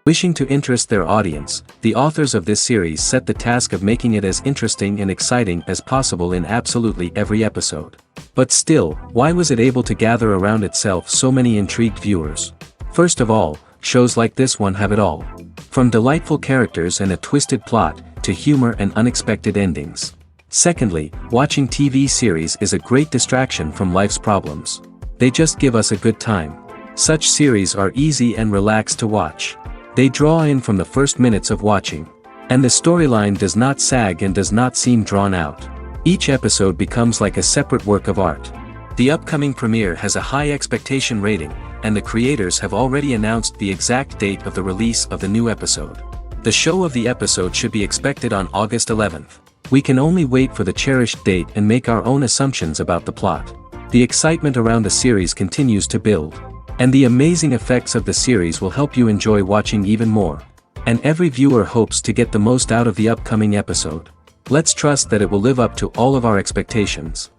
Wishing to interest their audience, the authors of this series set the task of making it as interesting and exciting as possible in absolutely every episode. But still, why was it able to gather around itself so many intrigued viewers? First of all, shows like this one have it all. From delightful characters and a twisted plot, to humor and unexpected endings. Secondly, watching TV series is a great distraction from life's problems. They just give us a good time. Such series are easy and relaxed to watch. They draw in from the first minutes of watching. And the storyline does not sag and does not seem drawn out. Each episode becomes like a separate work of art. The upcoming premiere has a high expectation rating, and the creators have already announced the exact date of the release of the new episode. The show of the episode should be expected on August 11th. We can only wait for the cherished date and make our own assumptions about the plot. The excitement around the series continues to build. And the amazing effects of the series will help you enjoy watching even more. And every viewer hopes to get the most out of the upcoming episode. Let's trust that it will live up to all of our expectations.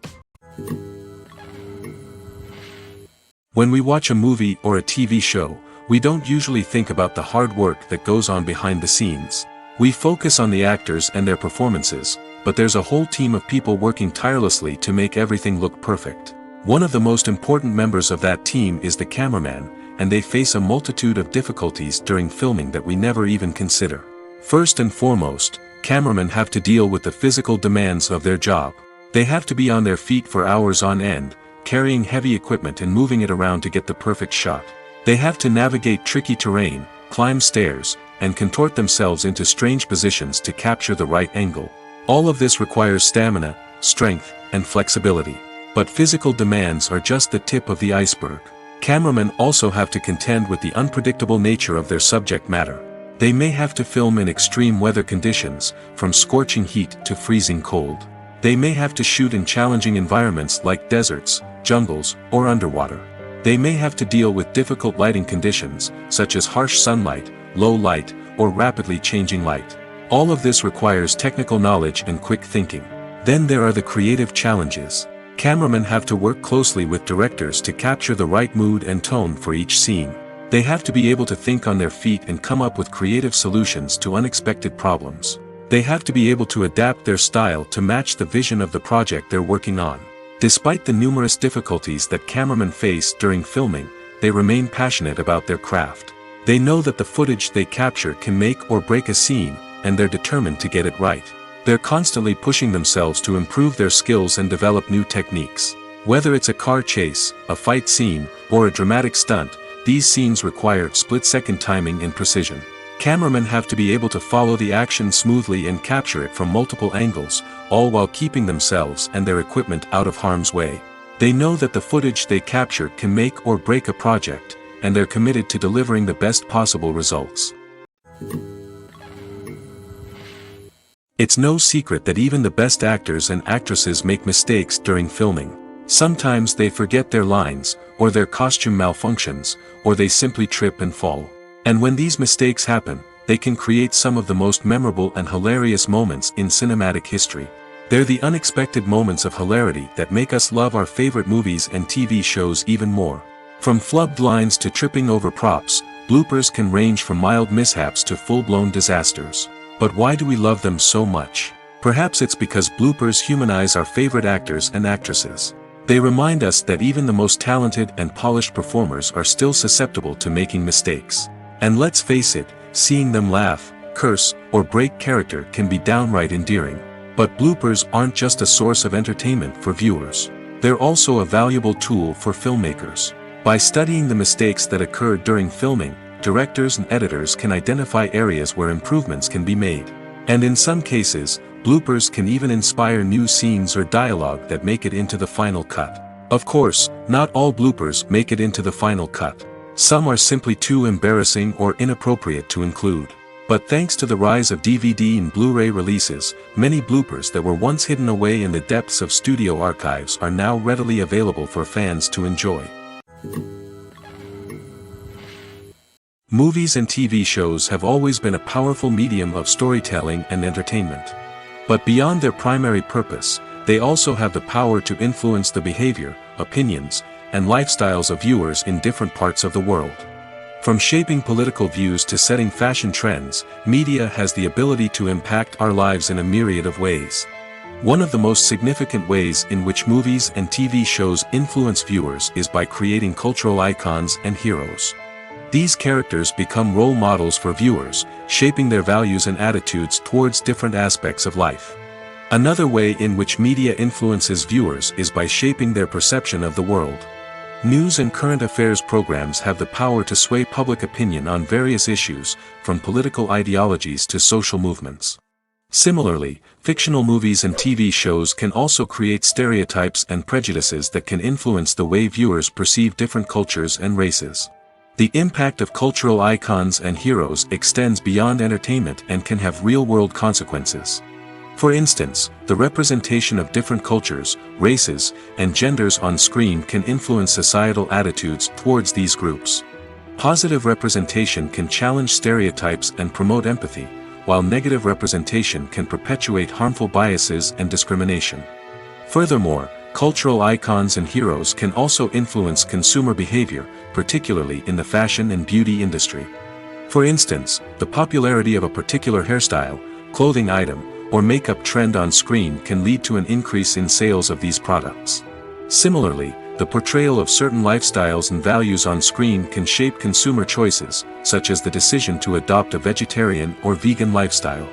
When we watch a movie or a TV show, we don't usually think about the hard work that goes on behind the scenes. We focus on the actors and their performances, but there's a whole team of people working tirelessly to make everything look perfect. One of the most important members of that team is the cameraman, and they face a multitude of difficulties during filming that we never even consider. First and foremost, cameramen have to deal with the physical demands of their job. They have to be on their feet for hours on end, carrying heavy equipment and moving it around to get the perfect shot. They have to navigate tricky terrain, climb stairs, and contort themselves into strange positions to capture the right angle. All of this requires stamina, strength, and flexibility. But physical demands are just the tip of the iceberg. Cameramen also have to contend with the unpredictable nature of their subject matter. They may have to film in extreme weather conditions, from scorching heat to freezing cold. They may have to shoot in challenging environments like deserts, jungles, or underwater. They may have to deal with difficult lighting conditions, such as harsh sunlight, low light, or rapidly changing light. All of this requires technical knowledge and quick thinking. Then there are the creative challenges. Cameramen have to work closely with directors to capture the right mood and tone for each scene. They have to be able to think on their feet and come up with creative solutions to unexpected problems. They have to be able to adapt their style to match the vision of the project they're working on. Despite the numerous difficulties that cameramen face during filming, they remain passionate about their craft. They know that the footage they capture can make or break a scene, and they're determined to get it right. They're constantly pushing themselves to improve their skills and develop new techniques. Whether it's a car chase, a fight scene, or a dramatic stunt, these scenes require split-second timing and precision. Cameramen have to be able to follow the action smoothly and capture it from multiple angles, all while keeping themselves and their equipment out of harm's way. They know that the footage they capture can make or break a project, and they're committed to delivering the best possible results. It's no secret that even the best actors and actresses make mistakes during filming. Sometimes they forget their lines, or their costume malfunctions, or they simply trip and fall. And when these mistakes happen, they can create some of the most memorable and hilarious moments in cinematic history. They're the unexpected moments of hilarity that make us love our favorite movies and TV shows even more. From flubbed lines to tripping over props, bloopers can range from mild mishaps to full-blown disasters. But why do we love them so much? Perhaps it's because bloopers humanize our favorite actors and actresses. They remind us that even the most talented and polished performers are still susceptible to making mistakes. And let's face it, seeing them laugh, curse, or break character can be downright endearing. But bloopers aren't just a source of entertainment for viewers. They're also a valuable tool for filmmakers. By studying the mistakes that occur during filming, directors and editors can identify areas where improvements can be made. And in some cases, bloopers can even inspire new scenes or dialogue that make it into the final cut. Of course, not all bloopers make it into the final cut. Some are simply too embarrassing or inappropriate to include. But thanks to the rise of DVD and Blu-ray releases, many bloopers that were once hidden away in the depths of studio archives are now readily available for fans to enjoy. Movies and TV shows have always been a powerful medium of storytelling and entertainment. But beyond their primary purpose, they also have the power to influence the behavior, opinions, and lifestyles of viewers in different parts of the world. From shaping political views to setting fashion trends, media has the ability to impact our lives in a myriad of ways. One of the most significant ways in which movies and TV shows influence viewers is by creating cultural icons and heroes. These characters become role models for viewers, shaping their values and attitudes towards different aspects of life. Another way in which media influences viewers is by shaping their perception of the world. News and current affairs programs have the power to sway public opinion on various issues, from political ideologies to social movements. Similarly, fictional movies and TV shows can also create stereotypes and prejudices that can influence the way viewers perceive different cultures and races. The impact of cultural icons and heroes extends beyond entertainment and can have real-world consequences. For instance, the representation of different cultures, races, and genders on screen can influence societal attitudes towards these groups. Positive representation can challenge stereotypes and promote empathy, while negative representation can perpetuate harmful biases and discrimination. Furthermore, cultural icons and heroes can also influence consumer behavior, particularly in the fashion and beauty industry. For instance, the popularity of a particular hairstyle, clothing item, or makeup trend on screen can lead to an increase in sales of these products. Similarly, the portrayal of certain lifestyles and values on screen can shape consumer choices, such as the decision to adopt a vegetarian or vegan lifestyle.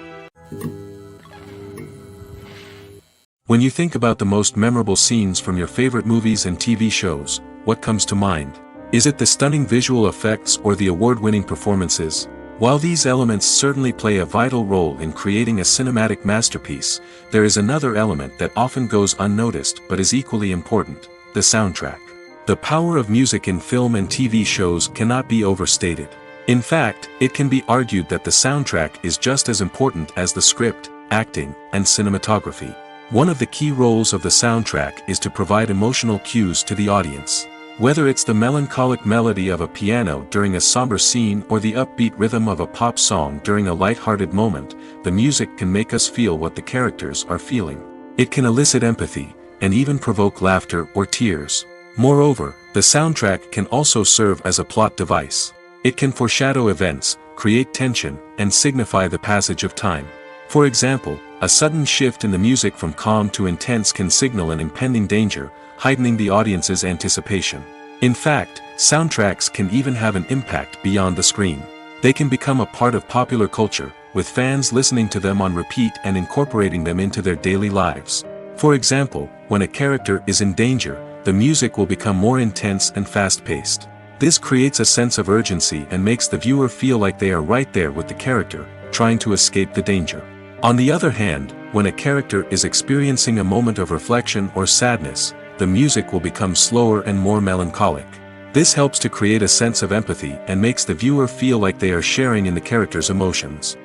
When you think about the most memorable scenes from your favorite movies and TV shows, what comes to mind? Is it the stunning visual effects or the award-winning performances? While these elements certainly play a vital role in creating a cinematic masterpiece, there is another element that often goes unnoticed but is equally important: the soundtrack. The power of music in film and TV shows cannot be overstated. In fact, it can be argued that the soundtrack is just as important as the script, acting, and cinematography. One of the key roles of the soundtrack is to provide emotional cues to the audience. Whether it's the melancholic melody of a piano during a somber scene or the upbeat rhythm of a pop song during a light-hearted moment, the music can make us feel what the characters are feeling. It can elicit empathy, and even provoke laughter or tears. Moreover, the soundtrack can also serve as a plot device. It can foreshadow events, create tension, and signify the passage of time. For example, a sudden shift in the music from calm to intense can signal an impending danger, heightening the audience's anticipation. In fact, soundtracks can even have an impact beyond the screen. They can become a part of popular culture, with fans listening to them on repeat and incorporating them into their daily lives. For example, when a character is in danger, the music will become more intense and fast-paced. This creates a sense of urgency and makes the viewer feel like they are right there with the character, trying to escape the danger. On the other hand, when a character is experiencing a moment of reflection or sadness, the music will become slower and more melancholic. This helps to create a sense of empathy and makes the viewer feel like they are sharing in the character's emotions.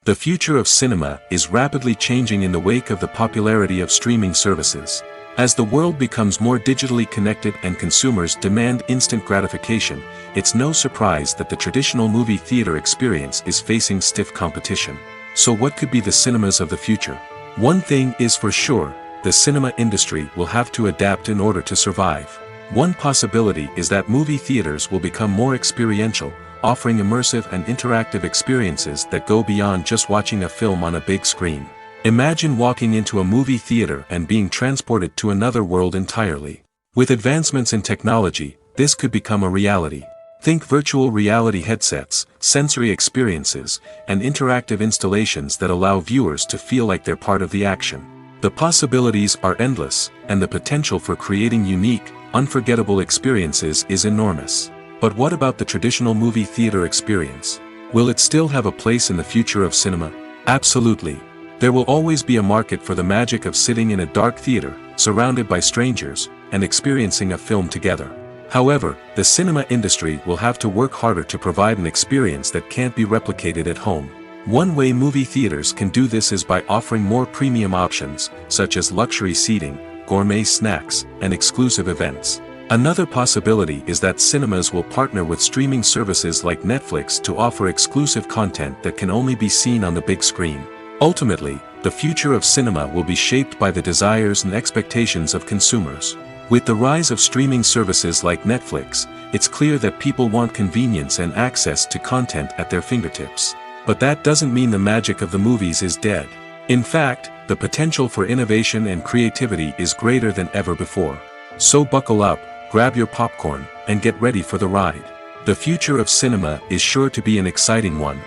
The future of cinema is rapidly changing in the wake of the popularity of streaming services. As the world becomes more digitally connected and consumers demand instant gratification, it's no surprise that the traditional movie theater experience is facing stiff competition. So what could be the cinemas of the future? One thing is for sure, the cinema industry will have to adapt in order to survive. One possibility is that movie theaters will become more experiential, offering immersive and interactive experiences that go beyond just watching a film on a big screen. Imagine walking into a movie theater and being transported to another world entirely. With advancements in technology, this could become a reality. Think virtual reality headsets, sensory experiences, and interactive installations that allow viewers to feel like they're part of the action. The possibilities are endless, and the potential for creating unique, unforgettable experiences is enormous. But what about the traditional movie theater experience? Will it still have a place in the future of cinema? Absolutely. There will always be a market for the magic of sitting in a dark theater, surrounded by strangers, and experiencing a film together. However, the cinema industry will have to work harder to provide an experience that can't be replicated at home. One way movie theaters can do this is by offering more premium options, such as luxury seating, gourmet snacks, and exclusive events. Another possibility is that cinemas will partner with streaming services like Netflix to offer exclusive content that can only be seen on the big screen. Ultimately, the future of cinema will be shaped by the desires and expectations of consumers. With the rise of streaming services like Netflix, it's clear that people want convenience and access to content at their fingertips. But that doesn't mean the magic of the movies is dead. In fact, the potential for innovation and creativity is greater than ever before. So buckle up, grab your popcorn, and get ready for the ride. The future of cinema is sure to be an exciting one.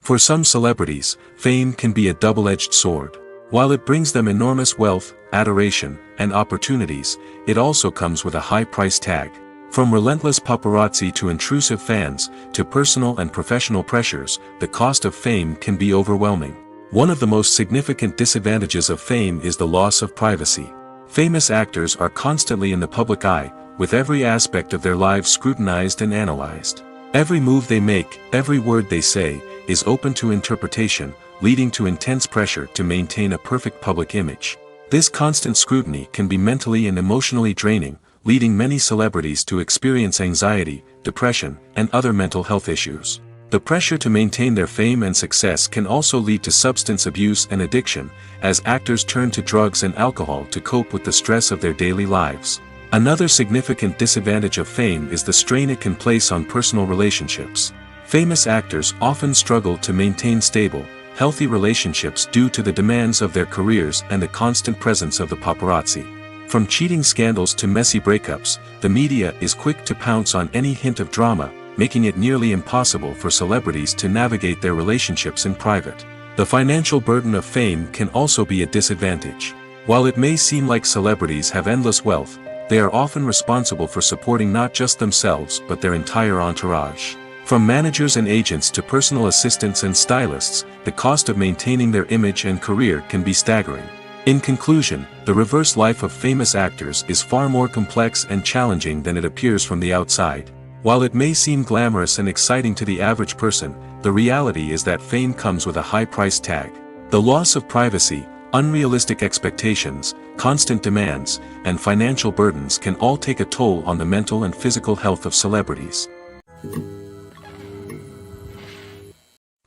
For some celebrities, fame can be a double-edged sword. While it brings them enormous wealth, adoration, and opportunities, it also comes with a high price tag. From relentless paparazzi to intrusive fans, to personal and professional pressures, the cost of fame can be overwhelming. One of the most significant disadvantages of fame is the loss of privacy. Famous actors are constantly in the public eye, with every aspect of their lives scrutinized and analyzed. Every move they make, every word they say, is open to interpretation, leading to intense pressure to maintain a perfect public image. This constant scrutiny can be mentally and emotionally draining, leading many celebrities to experience anxiety, depression, and other mental health issues. The pressure to maintain their fame and success can also lead to substance abuse and addiction, as actors turn to drugs and alcohol to cope with the stress of their daily lives. Another significant disadvantage of fame is the strain it can place on personal relationships. Famous actors often struggle to maintain stable, healthy relationships due to the demands of their careers and the constant presence of the paparazzi. From cheating scandals to messy breakups, the media is quick to pounce on any hint of drama, making it nearly impossible for celebrities to navigate their relationships in private. The financial burden of fame can also be a disadvantage. While it may seem like celebrities have endless wealth, they are often responsible for supporting not just themselves but their entire entourage. From managers and agents to personal assistants and stylists, the cost of maintaining their image and career can be staggering. In conclusion, the reverse life of famous actors is far more complex and challenging than it appears from the outside. While it may seem glamorous and exciting to the average person, the reality is that fame comes with a high price tag. The loss of privacy, unrealistic expectations, constant demands, and financial burdens can all take a toll on the mental and physical health of celebrities.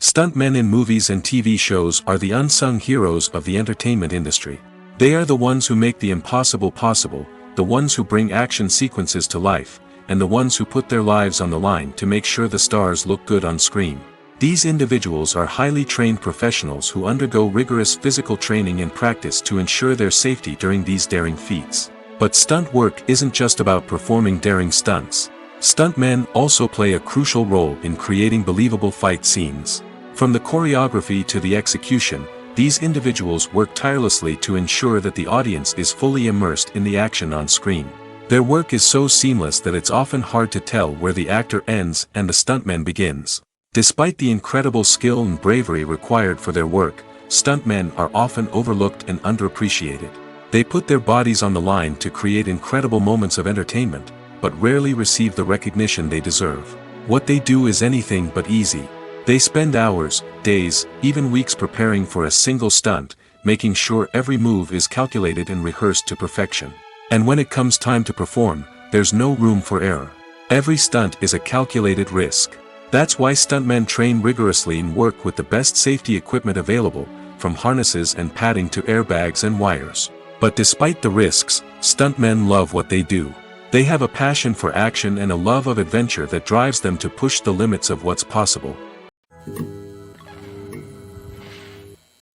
Stuntmen in movies and TV shows are the unsung heroes of the entertainment industry. They are the ones who make the impossible possible, the ones who bring action sequences to life, and the ones who put their lives on the line to make sure the stars look good on screen. These individuals are highly trained professionals who undergo rigorous physical training and practice to ensure their safety during these daring feats. But stunt work isn't just about performing daring stunts. Stuntmen also play a crucial role in creating believable fight scenes. From the choreography to the execution, these individuals work tirelessly to ensure that the audience is fully immersed in the action on screen. Their work is so seamless that it's often hard to tell where the actor ends and the stuntman begins. Despite the incredible skill and bravery required for their work, stuntmen are often overlooked and underappreciated. They put their bodies on the line to create incredible moments of entertainment, but rarely receive the recognition they deserve. What they do is anything but easy. They spend hours, days, even weeks preparing for a single stunt, making sure every move is calculated and rehearsed to perfection. And when it comes time to perform, there's no room for error. Every stunt is a calculated risk. That's why stuntmen train rigorously and work with the best safety equipment available, from harnesses and padding to airbags and wires. But despite the risks, stuntmen love what they do. They have a passion for action and a love of adventure that drives them to push the limits of what's possible.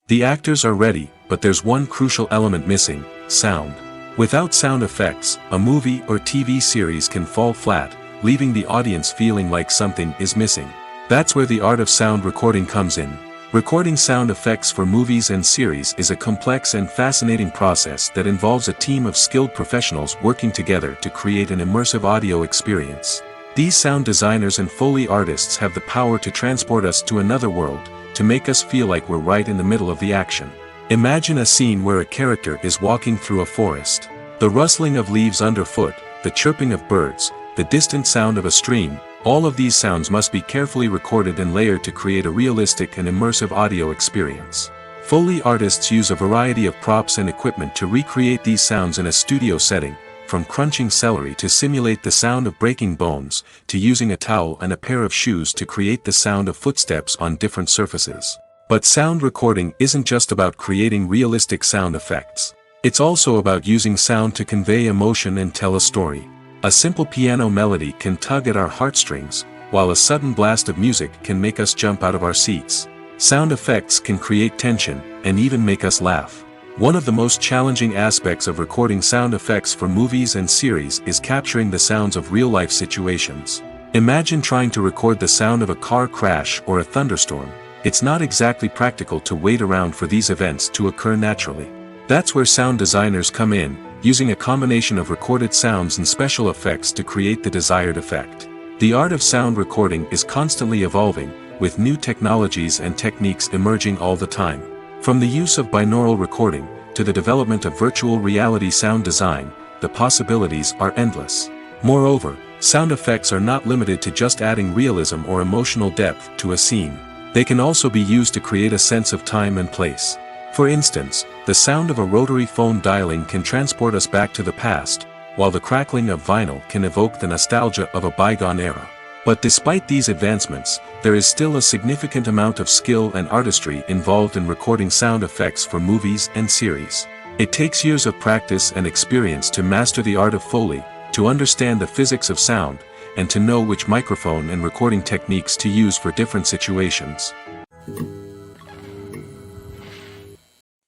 The actors are ready, but there's one crucial element missing: sound. Without sound effects, a movie or TV series can fall flat, leaving the audience feeling like something is missing. That's where the art of sound recording comes in. Recording sound effects for movies and series is a complex and fascinating process that involves a team of skilled professionals working together to create an immersive audio experience. These sound designers and Foley artists have the power to transport us to another world, to make us feel like we're right in the middle of the action. Imagine a scene where a character is walking through a forest. The rustling of leaves underfoot, the chirping of birds, the distant sound of a stream, all of these sounds must be carefully recorded and layered to create a realistic and immersive audio experience. Foley artists use a variety of props and equipment to recreate these sounds in a studio setting, from crunching celery to simulate the sound of breaking bones, to using a towel and a pair of shoes to create the sound of footsteps on different surfaces. But sound recording isn't just about creating realistic sound effects. It's also about using sound to convey emotion and tell a story. A simple piano melody can tug at our heartstrings, while a sudden blast of music can make us jump out of our seats. Sound effects can create tension, and even make us laugh. One of the most challenging aspects of recording sound effects for movies and series is capturing the sounds of real-life situations. Imagine trying to record the sound of a car crash or a thunderstorm. It's not exactly practical to wait around for these events to occur naturally. That's where sound designers come in, using a combination of recorded sounds and special effects to create the desired effect. The art of sound recording is constantly evolving, with new technologies and techniques emerging all the time. From the use of binaural recording, to the development of virtual reality sound design, the possibilities are endless. Moreover, sound effects are not limited to just adding realism or emotional depth to a scene. They can also be used to create a sense of time and place. For instance, the sound of a rotary phone dialing can transport us back to the past, while the crackling of vinyl can evoke the nostalgia of a bygone era. But despite these advancements, there is still a significant amount of skill and artistry involved in recording sound effects for movies and series. It takes years of practice and experience to master the art of Foley, to understand the physics of sound, and to know which microphone and recording techniques to use for different situations.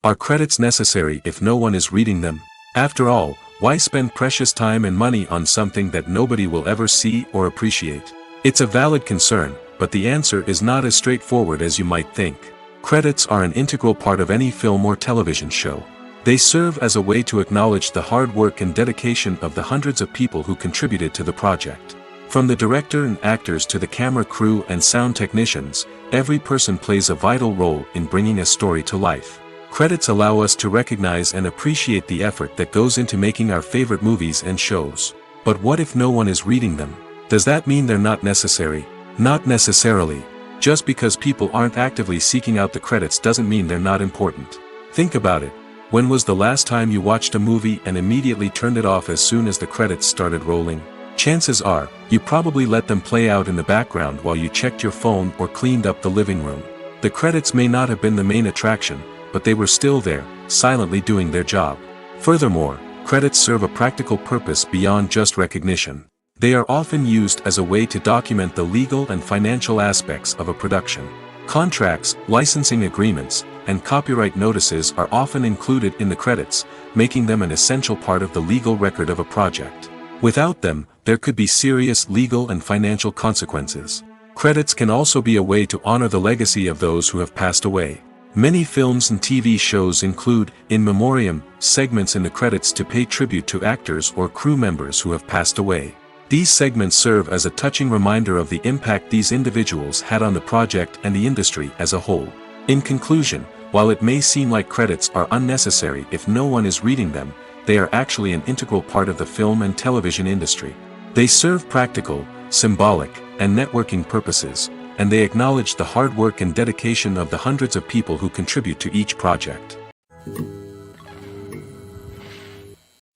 Are credits necessary if no one is reading them? After all, why spend precious time and money on something that nobody will ever see or appreciate? It's a valid concern, but the answer is not as straightforward as you might think. Credits are an integral part of any film or television show. They serve as a way to acknowledge the hard work and dedication of the hundreds of people who contributed to the project. From the director and actors to the camera crew and sound technicians, every person plays a vital role in bringing a story to life. Credits allow us to recognize and appreciate the effort that goes into making our favorite movies and shows. But what if no one is reading them? Does that mean they're not necessary? Not necessarily. Just because people aren't actively seeking out the credits doesn't mean they're not important. Think about it. When was the last time you watched a movie and immediately turned it off as soon as the credits started rolling? Chances are, you probably let them play out in the background while you checked your phone or cleaned up the living room. The credits may not have been the main attraction, but they were still there, silently doing their job. Furthermore, credits serve a practical purpose beyond just recognition. They are often used as a way to document the legal and financial aspects of a production. Contracts, licensing agreements, and copyright notices are often included in the credits, making them an essential part of the legal record of a project. Without them, there could be serious legal and financial consequences. Credits can also be a way to honor the legacy of those who have passed away. Many films and TV shows include, in memoriam, segments in the credits to pay tribute to actors or crew members who have passed away. These segments serve as a touching reminder of the impact these individuals had on the project and the industry as a whole. In conclusion, while it may seem like credits are unnecessary if no one is reading them, they are actually an integral part of the film and television industry. They serve practical, symbolic, and networking purposes, and they acknowledge the hard work and dedication of the hundreds of people who contribute to each project.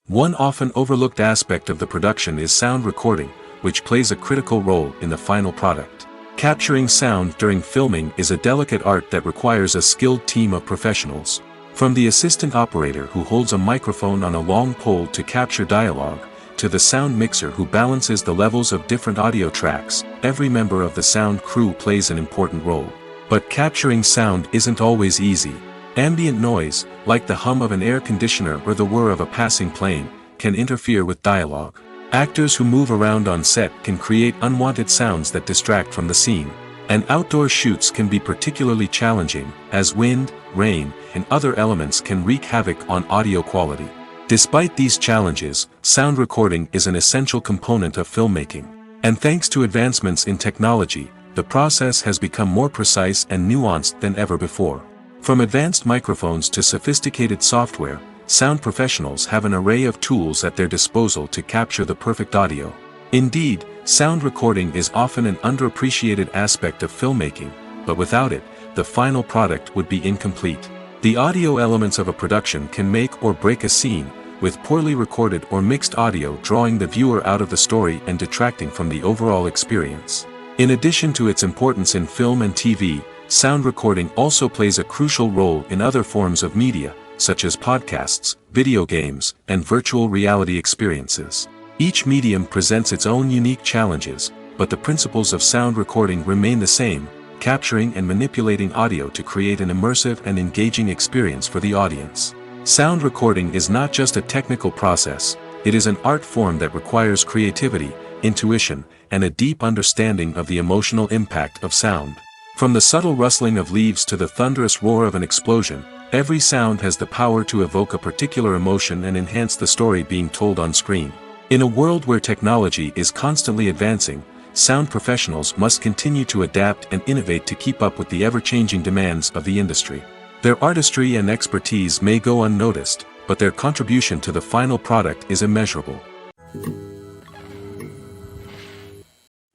One often overlooked aspect of the production is sound recording, which plays a critical role in the final product. Capturing sound during filming is a delicate art that requires a skilled team of professionals. From the assistant operator who holds a microphone on a long pole to capture dialogue, to the sound mixer who balances the levels of different audio tracks, every member of the sound crew plays an important role. But capturing sound isn't always easy. Ambient noise, like the hum of an air conditioner or the whir of a passing plane, can interfere with dialogue. Actors who move around on set can create unwanted sounds that distract from the scene. And outdoor shoots can be particularly challenging, as wind, rain, and other elements can wreak havoc on audio quality. Despite these challenges, sound recording is an essential component of filmmaking. And thanks to advancements in technology, the process has become more precise and nuanced than ever before. From advanced microphones to sophisticated software, sound professionals have an array of tools at their disposal to capture the perfect audio. Indeed, sound recording is often an underappreciated aspect of filmmaking, but without it, the final product would be incomplete. The audio elements of a production can make or break a scene, with poorly recorded or mixed audio drawing the viewer out of the story and detracting from the overall experience. In addition to its importance in film and TV, sound recording also plays a crucial role in other forms of media, such as podcasts, video games, and virtual reality experiences. Each medium presents its own unique challenges, but the principles of sound recording remain the same, capturing and manipulating audio to create an immersive and engaging experience for the audience. Sound recording is not just a technical process, it is an art form that requires creativity, intuition, and a deep understanding of the emotional impact of sound. From the subtle rustling of leaves to the thunderous roar of an explosion, every sound has the power to evoke a particular emotion and enhance the story being told on screen. In a world where technology is constantly advancing, sound professionals must continue to adapt and innovate to keep up with the ever-changing demands of the industry. Their artistry and expertise may go unnoticed, but their contribution to the final product is immeasurable.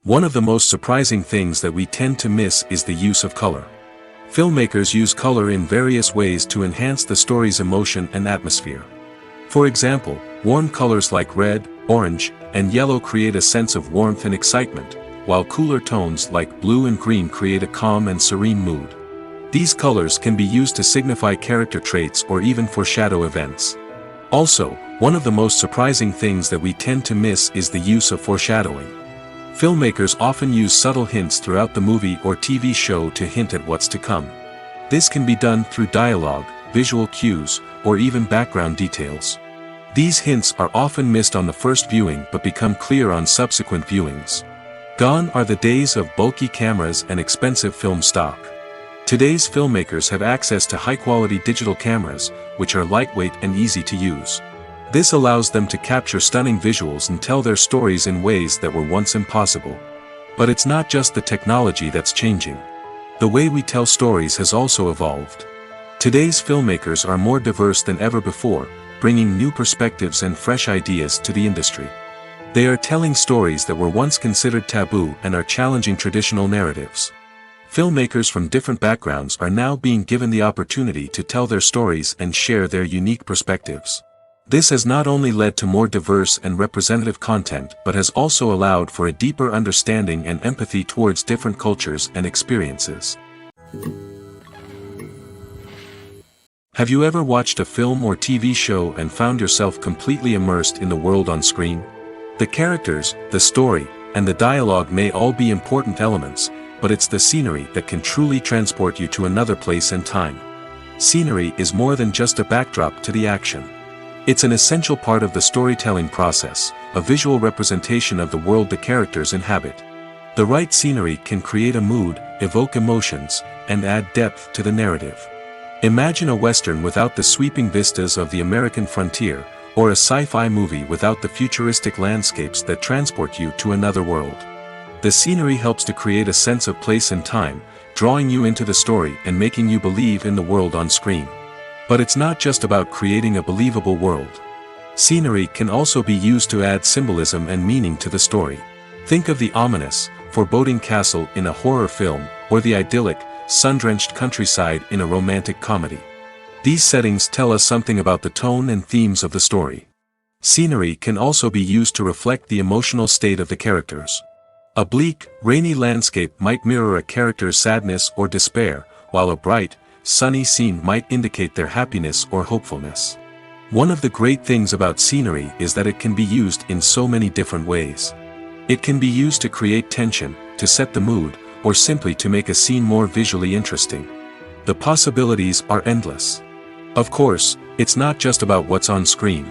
One of the most surprising things that we tend to miss is the use of color. Filmmakers use color in various ways to enhance the story's emotion and atmosphere. For example, warm colors like red, orange, and yellow create a sense of warmth and excitement, while cooler tones like blue and green create a calm and serene mood. These colors can be used to signify character traits or even foreshadow events. Also, one of the most surprising things that we tend to miss is the use of foreshadowing. Filmmakers often use subtle hints throughout the movie or TV show to hint at what's to come. This can be done through dialogue, visual cues, or even background details. These hints are often missed on the first viewing but become clear on subsequent viewings. Gone are the days of bulky cameras and expensive film stock. Today's filmmakers have access to high-quality digital cameras, which are lightweight and easy to use. This allows them to capture stunning visuals and tell their stories in ways that were once impossible. But it's not just the technology that's changing. The way we tell stories has also evolved. Today's filmmakers are more diverse than ever before, bringing new perspectives and fresh ideas to the industry. They are telling stories that were once considered taboo and are challenging traditional narratives. Filmmakers from different backgrounds are now being given the opportunity to tell their stories and share their unique perspectives. This has not only led to more diverse and representative content but has also allowed for a deeper understanding and empathy towards different cultures and experiences. Have you ever watched a film or TV show and found yourself completely immersed in the world on screen? The characters, the story, and the dialogue may all be important elements, but it's the scenery that can truly transport you to another place and time. Scenery is more than just a backdrop to the action. It's an essential part of the storytelling process, a visual representation of the world the characters inhabit. The right scenery can create a mood, evoke emotions, and add depth to the narrative. Imagine a Western without the sweeping vistas of the American frontier, or a sci-fi movie without the futuristic landscapes that transport you to another world. The scenery helps to create a sense of place and time, drawing you into the story and making you believe in the world on screen. But it's not just about creating a believable world. Scenery can also be used to add symbolism and meaning to the story. Think of the ominous, foreboding castle in a horror film, or the idyllic, sun-drenched countryside in a romantic comedy. These settings tell us something about the tone and themes of the story. Scenery can also be used to reflect the emotional state of the characters. A bleak, rainy landscape might mirror a character's sadness or despair, while a bright, sunny scene might indicate their happiness or hopefulness. One of the great things about scenery is that it can be used in so many different ways. It can be used to create tension, to set the mood, or simply to make a scene more visually interesting. The possibilities are endless. Of course, it's not just about what's on screen.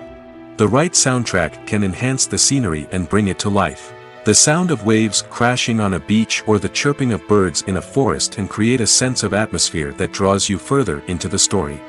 The right soundtrack can enhance the scenery and bring it to life. The sound of waves crashing on a beach or the chirping of birds in a forest can create a sense of atmosphere that draws you further into the story.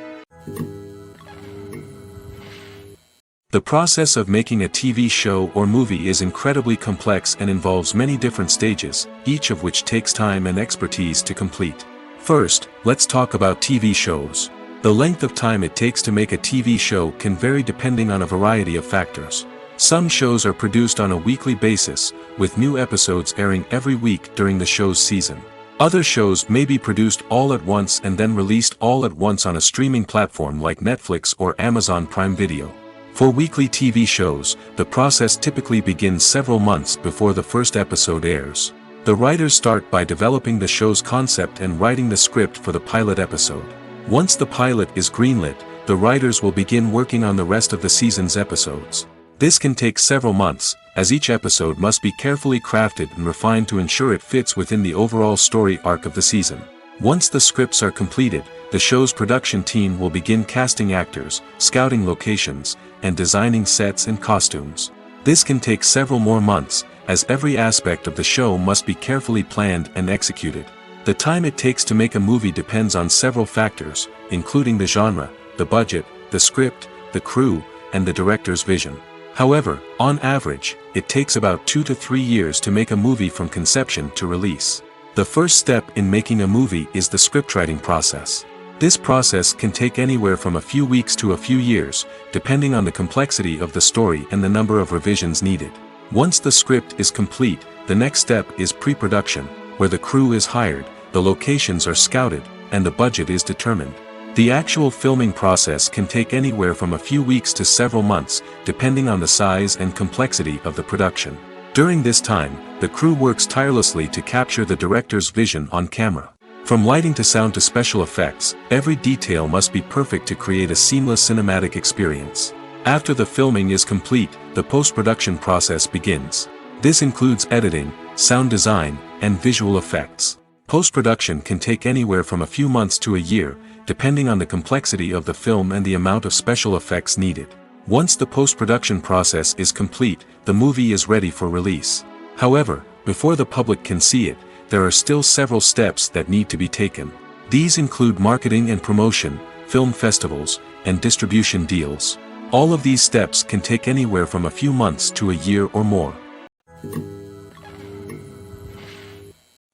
The process of making a TV show or movie is incredibly complex and involves many different stages, each of which takes time and expertise to complete. First, let's talk about TV shows. The length of time it takes to make a TV show can vary depending on a variety of factors. Some shows are produced on a weekly basis, with new episodes airing every week during the show's season. Other shows may be produced all at once and then released all at once on a streaming platform like Netflix or Amazon Prime Video. For weekly TV shows, the process typically begins several months before the first episode airs. The writers start by developing the show's concept and writing the script for the pilot episode. Once the pilot is greenlit, the writers will begin working on the rest of the season's episodes. This can take several months, as each episode must be carefully crafted and refined to ensure it fits within the overall story arc of the season. Once the scripts are completed, the show's production team will begin casting actors, scouting locations, and designing sets and costumes. This can take several more months, as every aspect of the show must be carefully planned and executed. The time it takes to make a movie depends on several factors, including the genre, the budget, the script, the crew, and the director's vision. However, on average, it takes about 2 to 3 years to make a movie from conception to release. The first step in making a movie is the scriptwriting process. This process can take anywhere from a few weeks to a few years, depending on the complexity of the story and the number of revisions needed. Once the script is complete, the next step is pre-production, where the crew is hired, the locations are scouted, and the budget is determined. The actual filming process can take anywhere from a few weeks to several months, depending on the size and complexity of the production. During this time, the crew works tirelessly to capture the director's vision on camera. From lighting to sound to special effects, every detail must be perfect to create a seamless cinematic experience. After the filming is complete, the post-production process begins. This includes editing, sound design, and visual effects. Post-production can take anywhere from a few months to a year, depending on the complexity of the film and the amount of special effects needed. Once the post-production process is complete, the movie is ready for release. However, before the public can see it, there are still several steps that need to be taken. These include marketing and promotion, film festivals, and distribution deals. All of these steps can take anywhere from a few months to a year or more.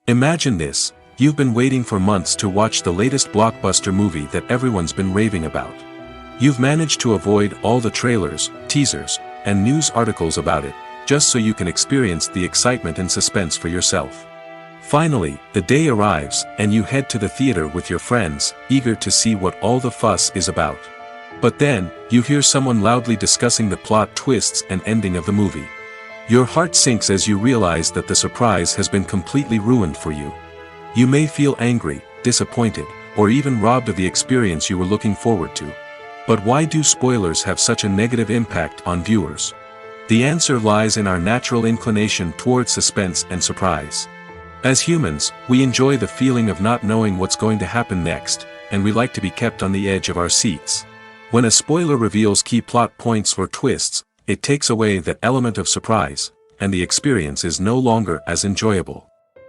Imagine this: you've been waiting for months to watch the latest blockbuster movie that everyone's been raving about. You've managed to avoid all the trailers, teasers, and news articles about it, just so you can experience the excitement and suspense for yourself. Finally, the day arrives, and you head to the theater with your friends, eager to see what all the fuss is about. But then, you hear someone loudly discussing the plot twists and ending of the movie. Your heart sinks as you realize that the surprise has been completely ruined for you. You may feel angry, disappointed, or even robbed of the experience you were looking forward to. But why do spoilers have such a negative impact on viewers? The answer lies in our natural inclination towards suspense and surprise. As humans, we enjoy the feeling of not knowing what's going to happen next, and we like to be kept on the edge of our seats. When a spoiler reveals key plot points or twists, it takes away that element of surprise, and the experience is no longer as enjoyable.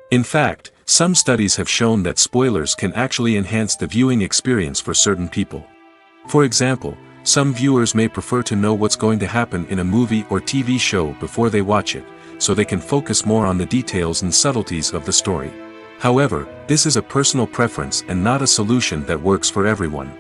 In fact, some studies have shown that spoilers can actually enhance the viewing experience for certain people. For example, some viewers may prefer to know what's going to happen in a movie or TV show before they watch it, so they can focus more on the details and subtleties of the story. However, this is a personal preference and not a solution that works for everyone.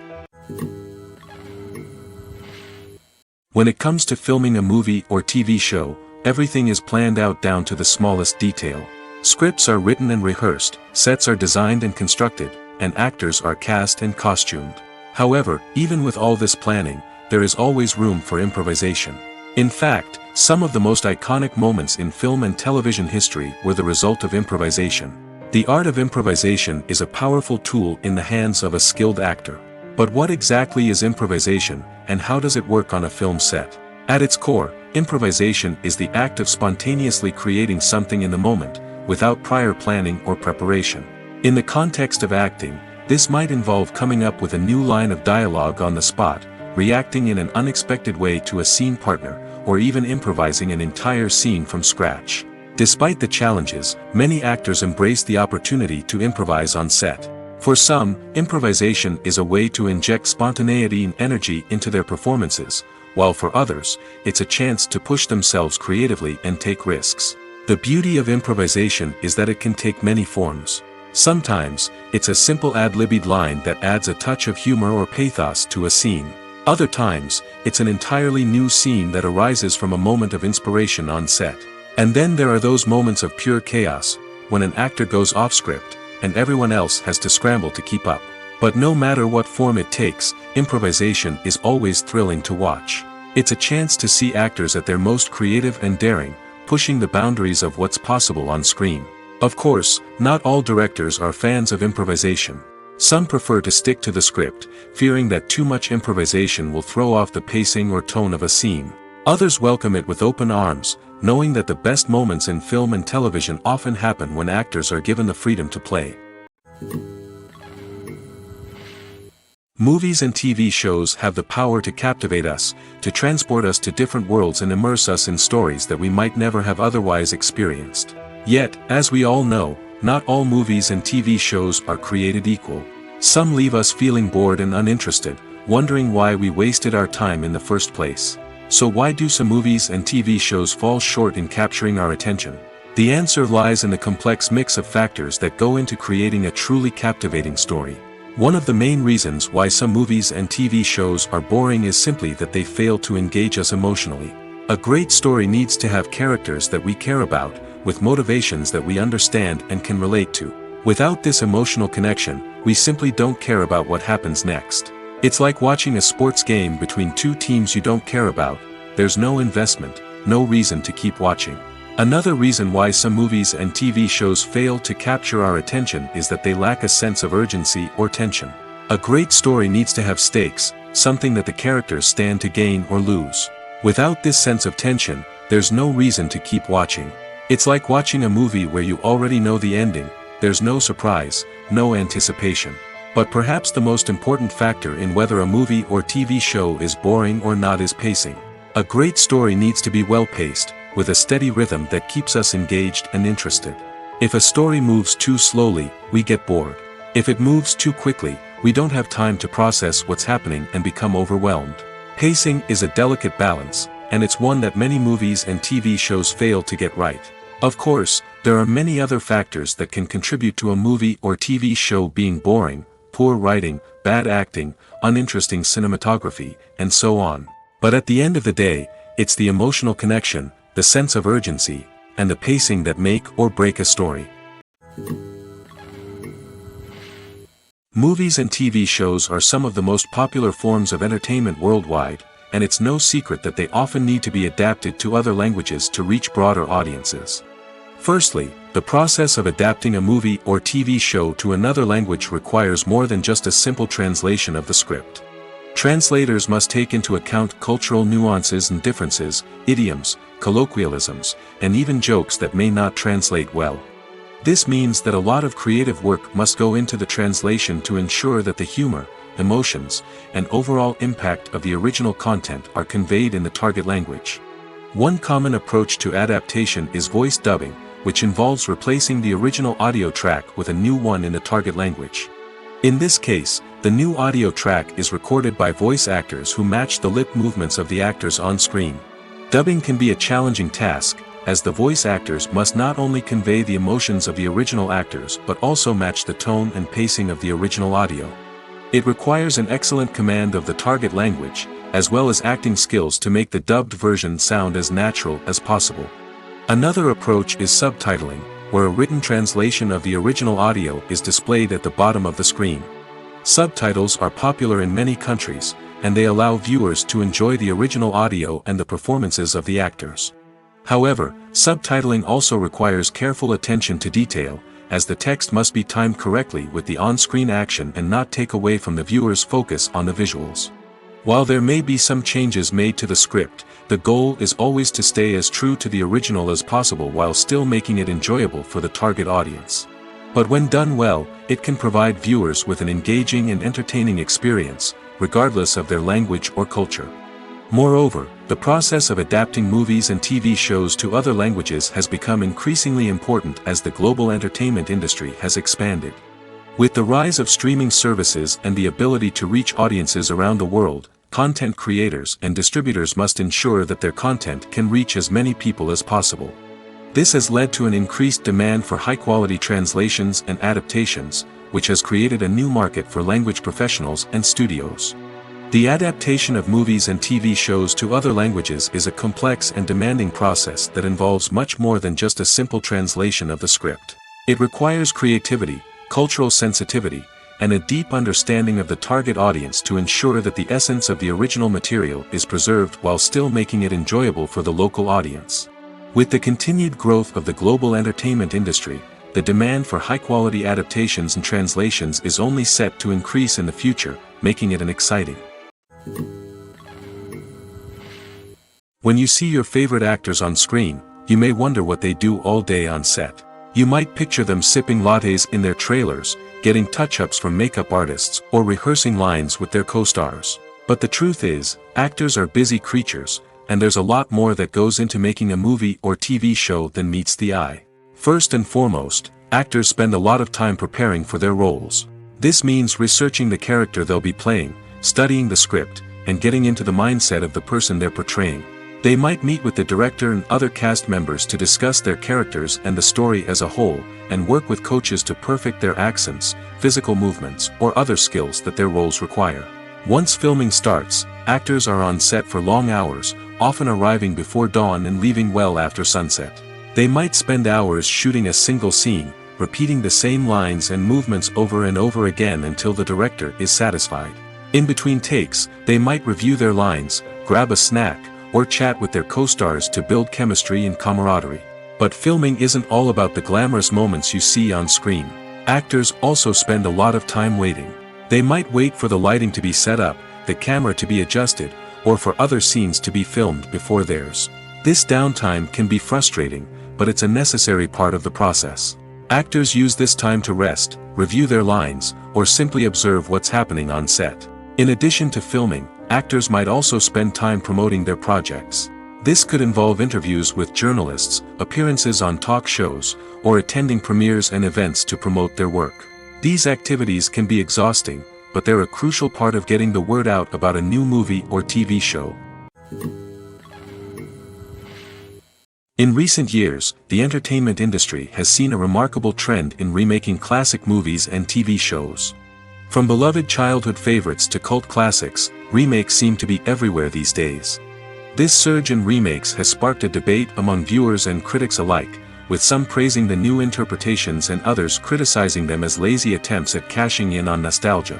When it comes to filming a movie or TV show, everything is planned out down to the smallest detail. Scripts are written and rehearsed, sets are designed and constructed, and actors are cast and costumed. However, even with all this planning, there is always room for improvisation. In fact, some of the most iconic moments in film and television history were the result of improvisation. The art of improvisation is a powerful tool in the hands of a skilled actor. But what exactly is improvisation, and how does it work on a film set? At its core, improvisation is the act of spontaneously creating something in the moment, without prior planning or preparation. In the context of acting, this might involve coming up with a new line of dialogue on the spot, reacting in an unexpected way to a scene partner, or even improvising an entire scene from scratch. Despite the challenges, many actors embrace the opportunity to improvise on set. For some, improvisation is a way to inject spontaneity and energy into their performances, while for others, it's a chance to push themselves creatively and take risks. The beauty of improvisation is that it can take many forms. Sometimes, it's a simple ad-libbed line that adds a touch of humor or pathos to a scene. Other times, it's an entirely new scene that arises from a moment of inspiration on set. And then there are those moments of pure chaos, when an actor goes off script, and everyone else has to scramble to keep up. But no matter what form it takes, improvisation is always thrilling to watch. It's a chance to see actors at their most creative and daring, pushing the boundaries of what's possible on screen. Of course, not all directors are fans of improvisation. Some prefer to stick to the script, fearing that too much improvisation will throw off the pacing or tone of a scene. Others welcome it with open arms, knowing that the best moments in film and television often happen when actors are given the freedom to play. Movies and TV shows have the power to captivate us, to transport us to different worlds and immerse us in stories that we might never have otherwise experienced. Yet, as we all know, not all movies and TV shows are created equal. Some leave us feeling bored and uninterested, wondering why we wasted our time in the first place. So why do some movies and TV shows fall short in capturing our attention? The answer lies in the complex mix of factors that go into creating a truly captivating story. One of the main reasons why some movies and TV shows are boring is simply that they fail to engage us emotionally. A great story needs to have characters that we care about, with motivations that we understand and can relate to. Without this emotional connection, we simply don't care about what happens next. It's like watching a sports game between two teams you don't care about. There's no investment, no reason to keep watching. Another reason why some movies and TV shows fail to capture our attention is that they lack a sense of urgency or tension. A great story needs to have stakes, something that the characters stand to gain or lose. Without this sense of tension, there's no reason to keep watching. It's like watching a movie where you already know the ending, there's no surprise, no anticipation. But perhaps the most important factor in whether a movie or TV show is boring or not is pacing. A great story needs to be well-paced, with a steady rhythm that keeps us engaged and interested. If a story moves too slowly, we get bored. If it moves too quickly, we don't have time to process what's happening and become overwhelmed. Pacing is a delicate balance, and it's one that many movies and TV shows fail to get right. Of course, there are many other factors that can contribute to a movie or TV show being boring: poor writing, bad acting, uninteresting cinematography, and so on. But at the end of the day, it's the emotional connection, the sense of urgency, and the pacing that make or break a story. Movies and TV shows are some of the most popular forms of entertainment worldwide, and it's no secret that they often need to be adapted to other languages to reach broader audiences. Firstly, the process of adapting a movie or TV show to another language requires more than just a simple translation of the script. Translators must take into account cultural nuances and differences, idioms, colloquialisms, and even jokes that may not translate well. This means that a lot of creative work must go into the translation to ensure that the humor, emotions, and overall impact of the original content are conveyed in the target language. One common approach to adaptation is voice dubbing, which involves replacing the original audio track with a new one in the target language. In this case, the new audio track is recorded by voice actors who match the lip movements of the actors on screen. Dubbing can be a challenging task, as the voice actors must not only convey the emotions of the original actors but also match the tone and pacing of the original audio. It requires an excellent command of the target language, as well as acting skills to make the dubbed version sound as natural as possible. Another approach is subtitling, where a written translation of the original audio is displayed at the bottom of the screen. Subtitles are popular in many countries, and they allow viewers to enjoy the original audio and the performances of the actors. However, subtitling also requires careful attention to detail, as the text must be timed correctly with the on-screen action and not take away from the viewer's focus on the visuals. While there may be some changes made to the script, the goal is always to stay as true to the original as possible while still making it enjoyable for the target audience. But when done well, it can provide viewers with an engaging and entertaining experience, regardless of their language or culture. Moreover, the process of adapting movies and TV shows to other languages has become increasingly important as the global entertainment industry has expanded. With the rise of streaming services and the ability to reach audiences around the world, content creators and distributors must ensure that their content can reach as many people as possible. This has led to an increased demand for high-quality translations and adaptations, which has created a new market for language professionals and studios. The adaptation of movies and TV shows to other languages is a complex and demanding process that involves much more than just a simple translation of the script. It requires creativity, cultural sensitivity, and a deep understanding of the target audience to ensure that the essence of the original material is preserved while still making it enjoyable for the local audience. With the continued growth of the global entertainment industry, the demand for high-quality adaptations and translations is only set to increase in the future, making it an exciting. When you see your favorite actors on screen, you may wonder what they do all day on set. You might picture them sipping lattes in their trailers, getting touch-ups from makeup artists, or rehearsing lines with their co-stars. But the truth is, actors are busy creatures, and there's a lot more that goes into making a movie or TV show than meets the eye. First and foremost, actors spend a lot of time preparing for their roles. This means researching the character they'll be playing, studying the script, and getting into the mindset of the person they're portraying. They might meet with the director and other cast members to discuss their characters and the story as a whole, and work with coaches to perfect their accents, physical movements, or other skills that their roles require. Once filming starts, actors are on set for long hours, often arriving before dawn and leaving well after sunset. They might spend hours shooting a single scene, repeating the same lines and movements over and over again until the director is satisfied. In between takes, they might review their lines, grab a snack, or chat with their co-stars to build chemistry and camaraderie. But filming isn't all about the glamorous moments you see on screen. Actors also spend a lot of time waiting. They might wait for the lighting to be set up, the camera to be adjusted, or for other scenes to be filmed before theirs. This downtime can be frustrating, but it's a necessary part of the process. Actors use this time to rest, review their lines, or simply observe what's happening on set. In addition to filming, actors might also spend time promoting their projects. This could involve interviews with journalists, appearances on talk shows, or attending premieres and events to promote their work. These activities can be exhausting, but they're a crucial part of getting the word out about a new movie or TV show. In recent years, the entertainment industry has seen a remarkable trend in remaking classic movies and TV shows. From beloved childhood favorites to cult classics, remakes seem to be everywhere these days. This surge in remakes has sparked a debate among viewers and critics alike, with some praising the new interpretations and others criticizing them as lazy attempts at cashing in on nostalgia.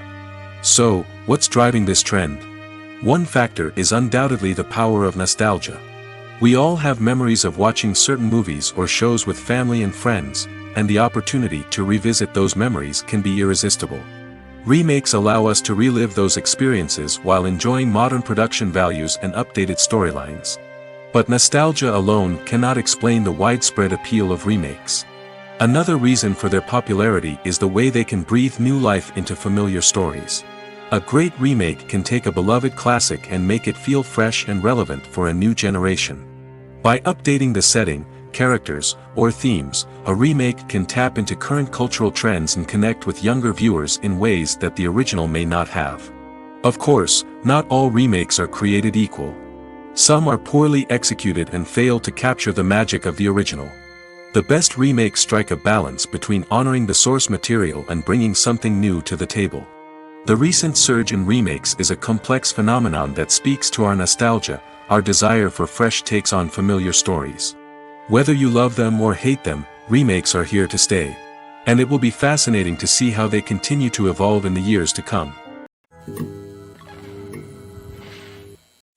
So, what's driving this trend? One factor is undoubtedly the power of nostalgia. We all have memories of watching certain movies or shows with family and friends, and the opportunity to revisit those memories can be irresistible. Remakes allow us to relive those experiences while enjoying modern production values and updated storylines. But nostalgia alone cannot explain the widespread appeal of remakes. Another reason for their popularity is the way they can breathe new life into familiar stories. A great remake can take a beloved classic and make it feel fresh and relevant for a new generation. By updating the setting, characters, or themes, a remake can tap into current cultural trends and connect with younger viewers in ways that the original may not have. Of course, not all remakes are created equal. Some are poorly executed and fail to capture the magic of the original. The best remakes strike a balance between honoring the source material and bringing something new to the table. The recent surge in remakes is a complex phenomenon that speaks to our nostalgia, our desire for fresh takes on familiar stories. Whether you love them or hate them, remakes are here to stay. And it will be fascinating to see how they continue to evolve in the years to come.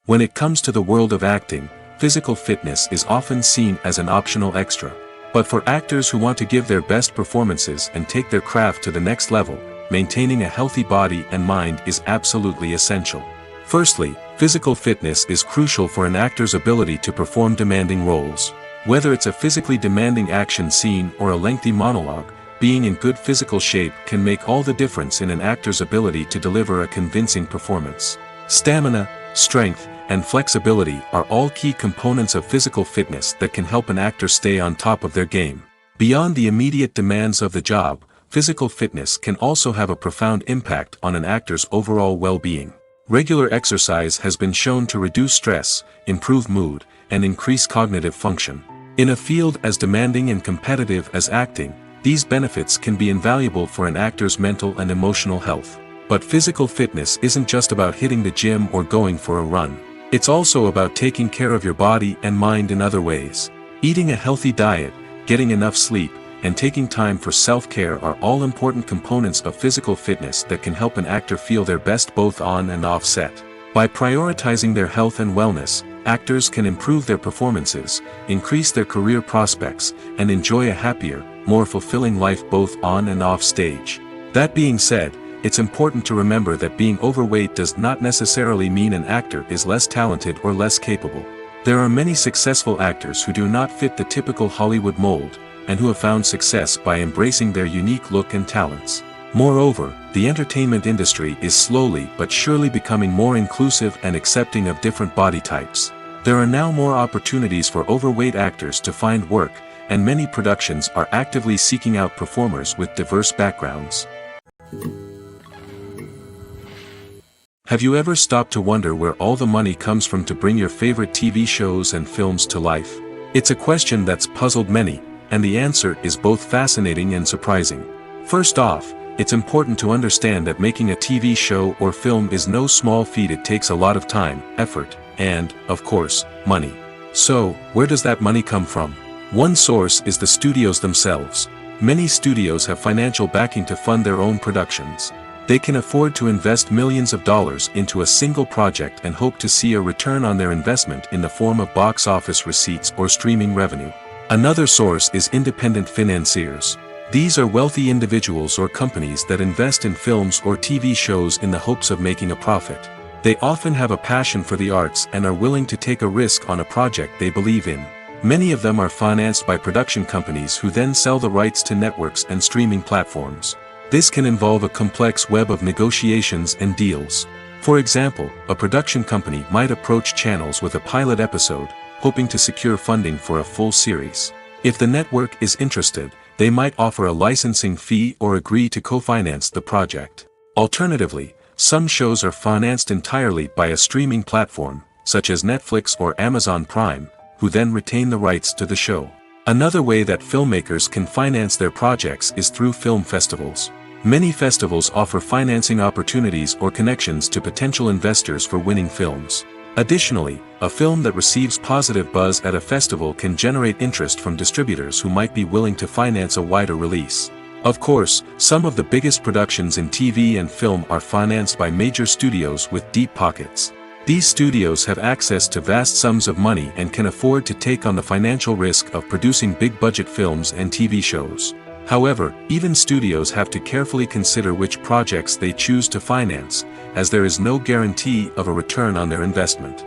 When it comes to the world of acting, physical fitness is often seen as an optional extra. But for actors who want to give their best performances and take their craft to the next level, maintaining a healthy body and mind is absolutely essential. Firstly, physical fitness is crucial for an actor's ability to perform demanding roles. Whether it's a physically demanding action scene or a lengthy monologue, being in good physical shape can make all the difference in an actor's ability to deliver a convincing performance. Stamina, strength, and flexibility are all key components of physical fitness that can help an actor stay on top of their game. Beyond the immediate demands of the job, physical fitness can also have a profound impact on an actor's overall well-being. Regular exercise has been shown to reduce stress, improve mood, and increase cognitive function. In a field as demanding and competitive as acting, these benefits can be invaluable for an actor's mental and emotional health. But physical fitness isn't just about hitting the gym or going for a run. It's also about taking care of your body and mind in other ways. Eating a healthy diet, getting enough sleep, and taking time for self-care are all important components of physical fitness that can help an actor feel their best both on and off set. By prioritizing their health and wellness, actors can improve their performances, increase their career prospects, and enjoy a happier, more fulfilling life both on and off stage. That being said, it's important to remember that being overweight does not necessarily mean an actor is less talented or less capable. There are many successful actors who do not fit the typical Hollywood mold, and who have found success by embracing their unique look and talents. Moreover, the entertainment industry is slowly but surely becoming more inclusive and accepting of different body types. There are now more opportunities for overweight actors to find work, and many productions are actively seeking out performers with diverse backgrounds. Have you ever stopped to wonder where all the money comes from to bring your favorite TV shows and films to life? It's a question that's puzzled many, and the answer is both fascinating and surprising. First off, it's important to understand that making a TV show or film is no small feat. It takes a lot of time, effort, and, of course, money. So, where does that money come from? One source is the studios themselves. Many studios have financial backing to fund their own productions. They can afford to invest millions of dollars into a single project and hope to see a return on their investment in the form of box office receipts or streaming revenue. Another source is independent financiers. These are wealthy individuals or companies that invest in films or TV shows in the hopes of making a profit. They often have a passion for the arts and are willing to take a risk on a project they believe in. Many of them are financed by production companies who then sell the rights to networks and streaming platforms. This can involve a complex web of negotiations and deals. For example, a production company might approach channels with a pilot episode, hoping to secure funding for a full series. If the network is interested, they might offer a licensing fee or agree to co-finance the project. Alternatively, some shows are financed entirely by a streaming platform, such as Netflix or Amazon Prime, who then retain the rights to the show. Another way that filmmakers can finance their projects is through film festivals. Many festivals offer financing opportunities or connections to potential investors for winning films. Additionally, a film that receives positive buzz at a festival can generate interest from distributors who might be willing to finance a wider release. Of course, some of the biggest productions in TV and film are financed by major studios with deep pockets. These studios have access to vast sums of money and can afford to take on the financial risk of producing big-budget films and TV shows. However, even studios have to carefully consider which projects they choose to finance, as there is no guarantee of a return on their investment.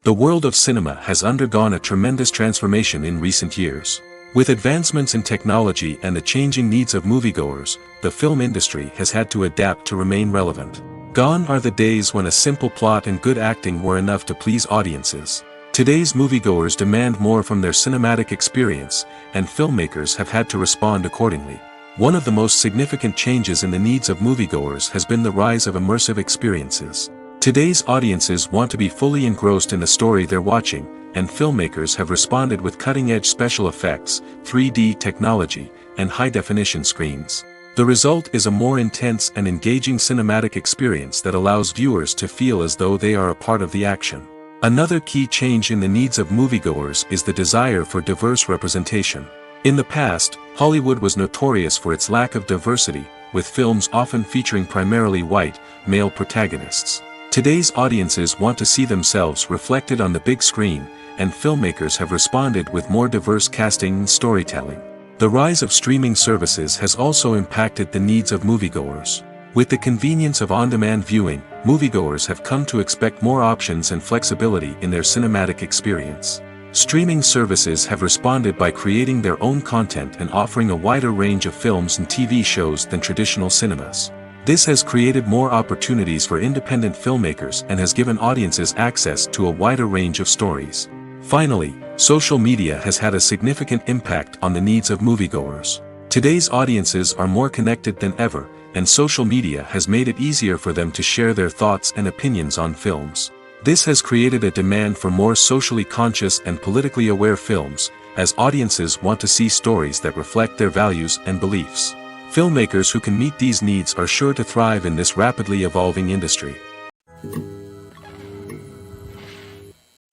The world of cinema has undergone a tremendous transformation in recent years. With advancements in technology and the changing needs of moviegoers, the film industry has had to adapt to remain relevant. Gone are the days when a simple plot and good acting were enough to please audiences. Today's moviegoers demand more from their cinematic experience, and filmmakers have had to respond accordingly. One of the most significant changes in the needs of moviegoers has been the rise of immersive experiences. Today's audiences want to be fully engrossed in the story they're watching, and filmmakers have responded with cutting-edge special effects, 3D technology, and high-definition screens. The result is a more intense and engaging cinematic experience that allows viewers to feel as though they are a part of the action. Another key change in the needs of moviegoers is the desire for diverse representation. In the past, Hollywood was notorious for its lack of diversity, with films often featuring primarily white, male protagonists. Today's audiences want to see themselves reflected on the big screen, and filmmakers have responded with more diverse casting and storytelling. The rise of streaming services has also impacted the needs of moviegoers. With the convenience of on-demand viewing, moviegoers have come to expect more options and flexibility in their cinematic experience. Streaming services have responded by creating their own content and offering a wider range of films and TV shows than traditional cinemas. This has created more opportunities for independent filmmakers and has given audiences access to a wider range of stories. Finally, social media has had a significant impact on the needs of moviegoers. Today's audiences are more connected than ever, and social media has made it easier for them to share their thoughts and opinions on films. This has created a demand for more socially conscious and politically aware films, as audiences want to see stories that reflect their values and beliefs. Filmmakers who can meet these needs are sure to thrive in this rapidly evolving industry.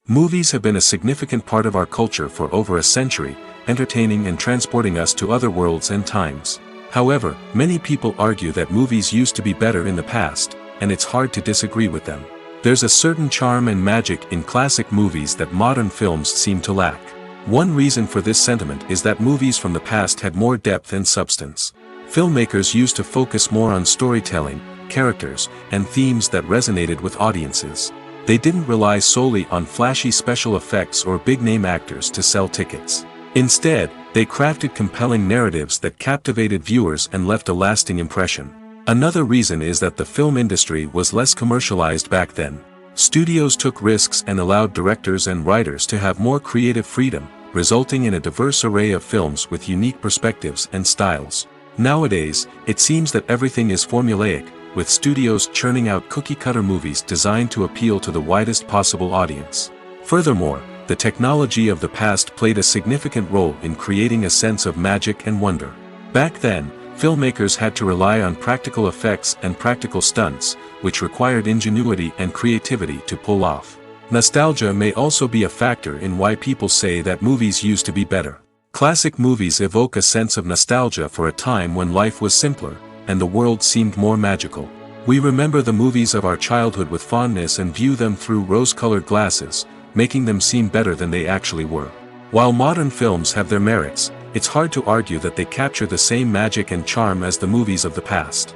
Movies have been a significant part of our culture for over a century, entertaining and transporting us to other worlds and times. However, many people argue that movies used to be better in the past, and it's hard to disagree with them. There's a certain charm and magic in classic movies that modern films seem to lack. One reason for this sentiment is that movies from the past had more depth and substance. Filmmakers used to focus more on storytelling, characters, and themes that resonated with audiences. They didn't rely solely on flashy special effects or big-name actors to sell tickets. Instead, they crafted compelling narratives that captivated viewers and left a lasting impression. Another reason is that the film industry was less commercialized back then. Studios took risks and allowed directors and writers to have more creative freedom, resulting in a diverse array of films with unique perspectives and styles. Nowadays, it seems that everything is formulaic, with studios churning out cookie-cutter movies designed to appeal to the widest possible audience. Furthermore, the technology of the past played a significant role in creating a sense of magic and wonder. Back then, filmmakers had to rely on practical effects and practical stunts, which required ingenuity and creativity to pull off. Nostalgia may also be a factor in why people say that movies used to be better. Classic movies evoke a sense of nostalgia for a time when life was simpler, and the world seemed more magical. We remember the movies of our childhood with fondness and view them through rose-colored glasses, making them seem better than they actually were. While modern films have their merits, it's hard to argue that they capture the same magic and charm as the movies of the past.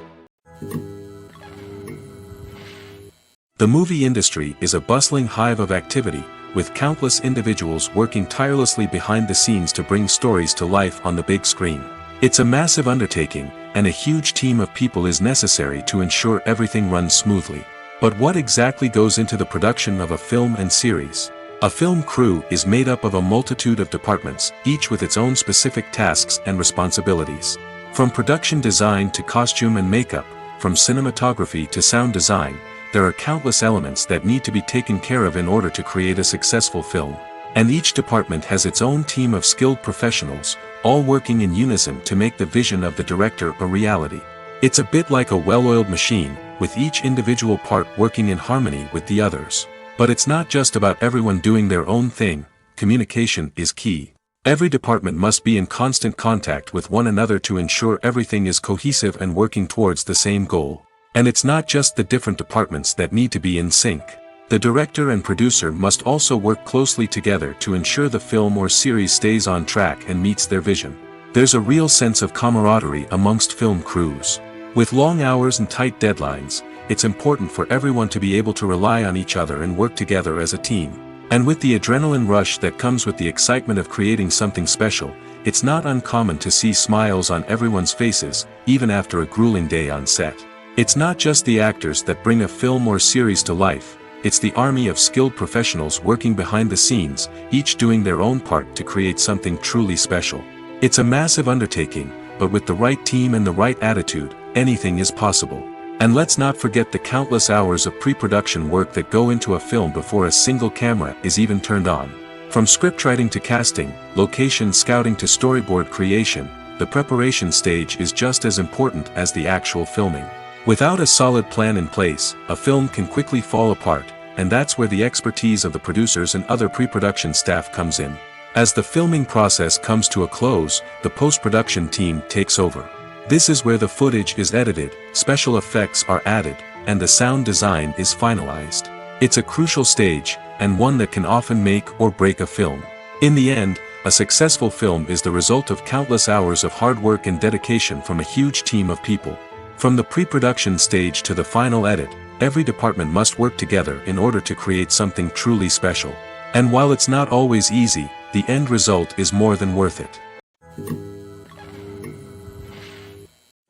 The movie industry is a bustling hive of activity, with countless individuals working tirelessly behind the scenes to bring stories to life on the big screen. It's a massive undertaking, and a huge team of people is necessary to ensure everything runs smoothly. But what exactly goes into the production of a film and series? A film crew is made up of a multitude of departments, each with its own specific tasks and responsibilities. From production design to costume and makeup, from cinematography to sound design, there are countless elements that need to be taken care of in order to create a successful film. And each department has its own team of skilled professionals, all working in unison to make the vision of the director a reality. It's a bit like a well-oiled machine, with each individual part working in harmony with the others. But it's not just about everyone doing their own thing. Communication is key. Every department must be in constant contact with one another to ensure everything is cohesive and working towards the same goal. And it's not just the different departments that need to be in sync. The director and producer must also work closely together to ensure the film or series stays on track and meets their vision. There's a real sense of camaraderie amongst film crews. With long hours and tight deadlines, it's important for everyone to be able to rely on each other and work together as a team. And with the adrenaline rush that comes with the excitement of creating something special, it's not uncommon to see smiles on everyone's faces, even after a grueling day on set. It's not just the actors that bring a film or series to life, it's the army of skilled professionals working behind the scenes, each doing their own part to create something truly special. It's a massive undertaking, but with the right team and the right attitude, anything is possible. And let's not forget the countless hours of pre-production work that go into a film before a single camera is even turned on. From scriptwriting to casting, location scouting to storyboard creation, the preparation stage is just as important as the actual filming. Without a solid plan in place, a film can quickly fall apart, and that's where the expertise of the producers and other pre-production staff comes in. As the filming process comes to a close, the post-production team takes over. This is where the footage is edited, special effects are added, and the sound design is finalized. It's a crucial stage, and one that can often make or break a film. In the end, a successful film is the result of countless hours of hard work and dedication from a huge team of people. From the pre-production stage to the final edit, every department must work together in order to create something truly special. And while it's not always easy, the end result is more than worth it.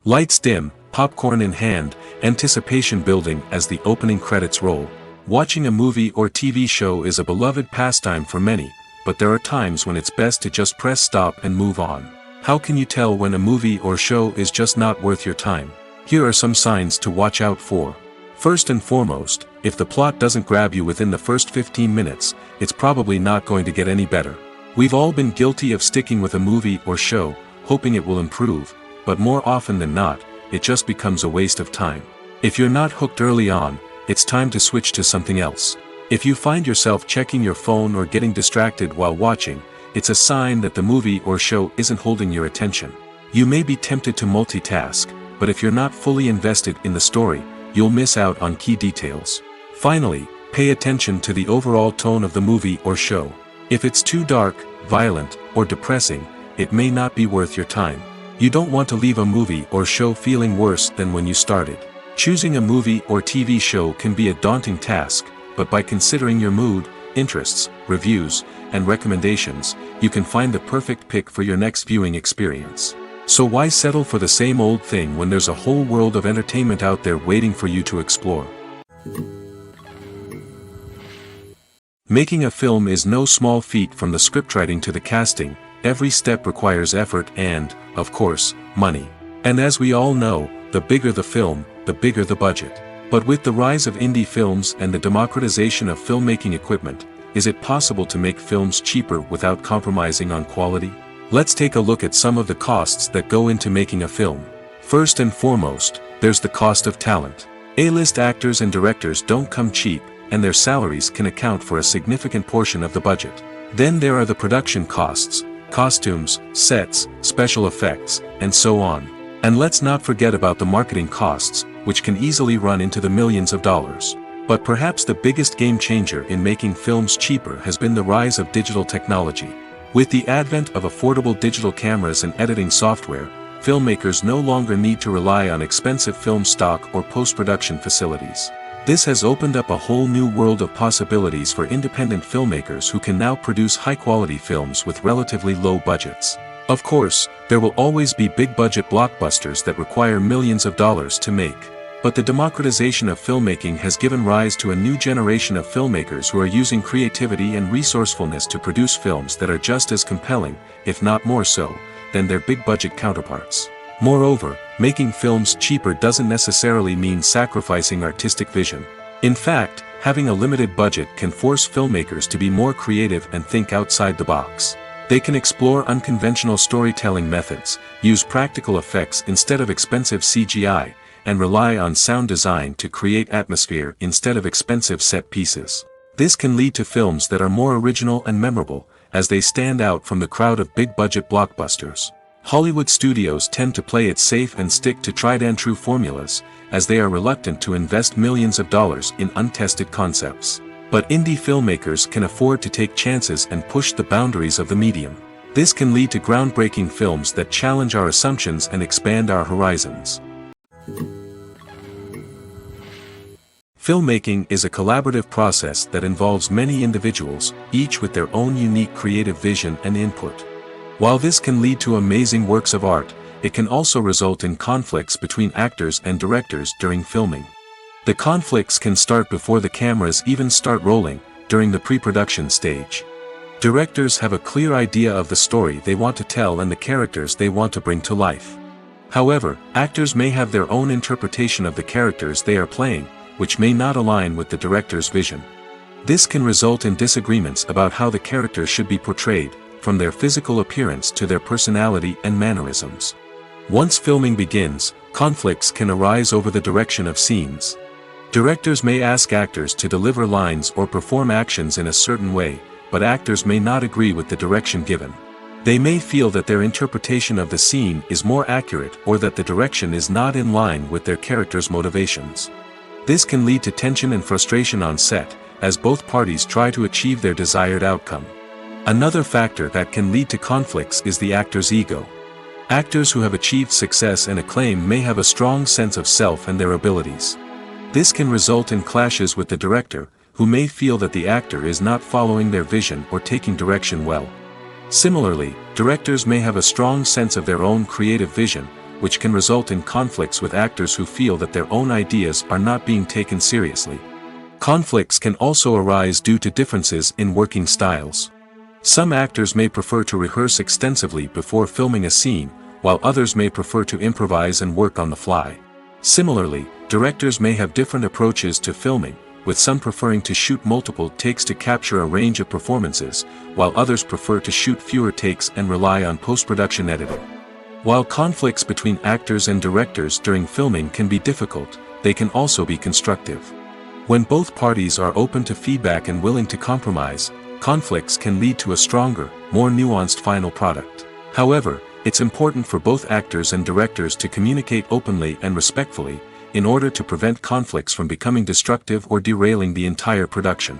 Lights dim, popcorn in hand, anticipation building as the opening credits roll. Watching a movie or TV show is a beloved pastime for many, but there are times when it's best to just press stop and move on. How can you tell when a movie or show is just not worth your time? Here are some signs to watch out for. First and foremost, if the plot doesn't grab you within the first 15 minutes, it's probably not going to get any better. We've all been guilty of sticking with a movie or show, hoping it will improve, but more often than not, it just becomes a waste of time. If you're not hooked early on, it's time to switch to something else. If you find yourself checking your phone or getting distracted while watching, it's a sign that the movie or show isn't holding your attention. You may be tempted to multitask, but if you're not fully invested in the story, you'll miss out on key details. Finally, pay attention to the overall tone of the movie or show. If it's too dark, violent, or depressing, it may not be worth your time. You don't want to leave a movie or show feeling worse than when you started. Choosing a movie or TV show can be a daunting task, but by considering your mood, interests, reviews, and recommendations, you can find the perfect pick for your next viewing experience. So why settle for the same old thing when there's a whole world of entertainment out there waiting for you to explore? Making a film is no small feat. From the scriptwriting to the casting, every step requires effort and, of course, money. And as we all know, the bigger the film, the bigger the budget. But with the rise of indie films and the democratization of filmmaking equipment, is it possible to make films cheaper without compromising on quality? Let's take a look at some of the costs that go into making a film. First and foremost, there's the cost of talent. A-list actors and directors don't come cheap, and their salaries can account for a significant portion of the budget. Then there are the production costs, costumes, sets, special effects, and so on. And let's not forget about the marketing costs, which can easily run into the millions of dollars. But perhaps the biggest game changer in making films cheaper has been the rise of digital technology. With the advent of affordable digital cameras and editing software, filmmakers no longer need to rely on expensive film stock or post-production facilities. This has opened up a whole new world of possibilities for independent filmmakers who can now produce high-quality films with relatively low budgets. Of course, there will always be big-budget blockbusters that require millions of dollars to make. But the democratization of filmmaking has given rise to a new generation of filmmakers who are using creativity and resourcefulness to produce films that are just as compelling, if not more so, than their big-budget counterparts. Moreover, making films cheaper doesn't necessarily mean sacrificing artistic vision. In fact, having a limited budget can force filmmakers to be more creative and think outside the box. They can explore unconventional storytelling methods, use practical effects instead of expensive CGI, and rely on sound design to create atmosphere instead of expensive set pieces. This can lead to films that are more original and memorable, as they stand out from the crowd of big-budget blockbusters. Hollywood studios tend to play it safe and stick to tried-and-true formulas, as they are reluctant to invest millions of dollars in untested concepts. But indie filmmakers can afford to take chances and push the boundaries of the medium. This can lead to groundbreaking films that challenge our assumptions and expand our horizons. Filmmaking is a collaborative process that involves many individuals, each with their own unique creative vision and input. While this can lead to amazing works of art, it can also result in conflicts between actors and directors during filming. The conflicts can start before the cameras even start rolling, during the pre-production stage. Directors have a clear idea of the story they want to tell and the characters they want to bring to life. However, actors may have their own interpretation of the characters they are playing, which may not align with the director's vision. This can result in disagreements about how the characters should be portrayed, from their physical appearance to their personality and mannerisms. Once filming begins, conflicts can arise over the direction of scenes. Directors may ask actors to deliver lines or perform actions in a certain way, but actors may not agree with the direction given. They may feel that their interpretation of the scene is more accurate or that the direction is not in line with their character's motivations. This can lead to tension and frustration on set, as both parties try to achieve their desired outcome. Another factor that can lead to conflicts is the actor's ego. Actors who have achieved success and acclaim may have a strong sense of self and their abilities. This can result in clashes with the director, who may feel that the actor is not following their vision or taking direction well. Similarly, directors may have a strong sense of their own creative vision, which can result in conflicts with actors who feel that their own ideas are not being taken seriously. Conflicts can also arise due to differences in working styles. Some actors may prefer to rehearse extensively before filming a scene, while others may prefer to improvise and work on the fly. Similarly, directors may have different approaches to filming, with some preferring to shoot multiple takes to capture a range of performances, while others prefer to shoot fewer takes and rely on post-production editing. While conflicts between actors and directors during filming can be difficult, they can also be constructive. When both parties are open to feedback and willing to compromise, conflicts can lead to a stronger, more nuanced final product. However, it's important for both actors and directors to communicate openly and respectfully, in order to prevent conflicts from becoming destructive or derailing the entire production.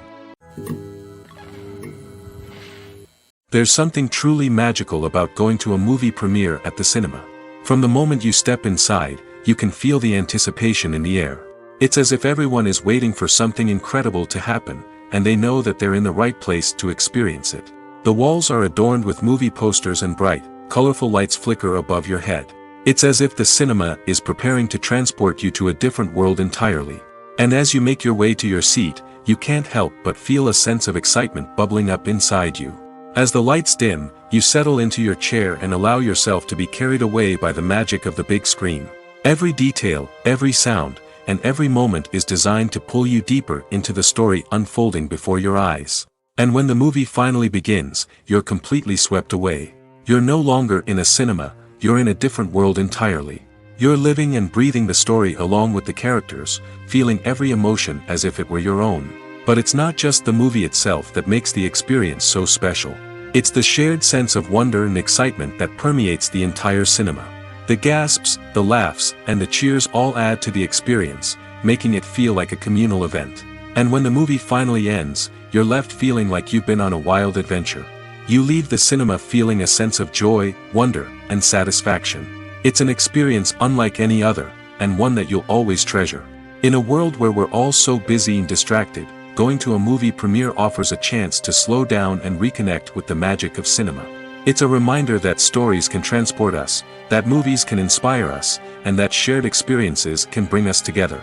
There's something truly magical about going to a movie premiere at the cinema. From the moment you step inside, you can feel the anticipation in the air. It's as if everyone is waiting for something incredible to happen, and they know that they're in the right place to experience it. The walls are adorned with movie posters and bright, colorful lights flicker above your head. It's as if the cinema is preparing to transport you to a different world entirely. And as you make your way to your seat, you can't help but feel a sense of excitement bubbling up inside you. As the lights dim, you settle into your chair and allow yourself to be carried away by the magic of the big screen. Every detail, every sound, and every moment is designed to pull you deeper into the story unfolding before your eyes. And when the movie finally begins, you're completely swept away. You're no longer in a cinema, you're in a different world entirely. You're living and breathing the story along with the characters, feeling every emotion as if it were your own. But it's not just the movie itself that makes the experience so special. It's the shared sense of wonder and excitement that permeates the entire cinema. The gasps, the laughs, and the cheers all add to the experience, making it feel like a communal event. And when the movie finally ends, you're left feeling like you've been on a wild adventure. You leave the cinema feeling a sense of joy, wonder, and satisfaction. It's an experience unlike any other, and one that you'll always treasure. In a world where we're all so busy and distracted, going to a movie premiere offers a chance to slow down and reconnect with the magic of cinema. It's a reminder that stories can transport us, that movies can inspire us, and that shared experiences can bring us together.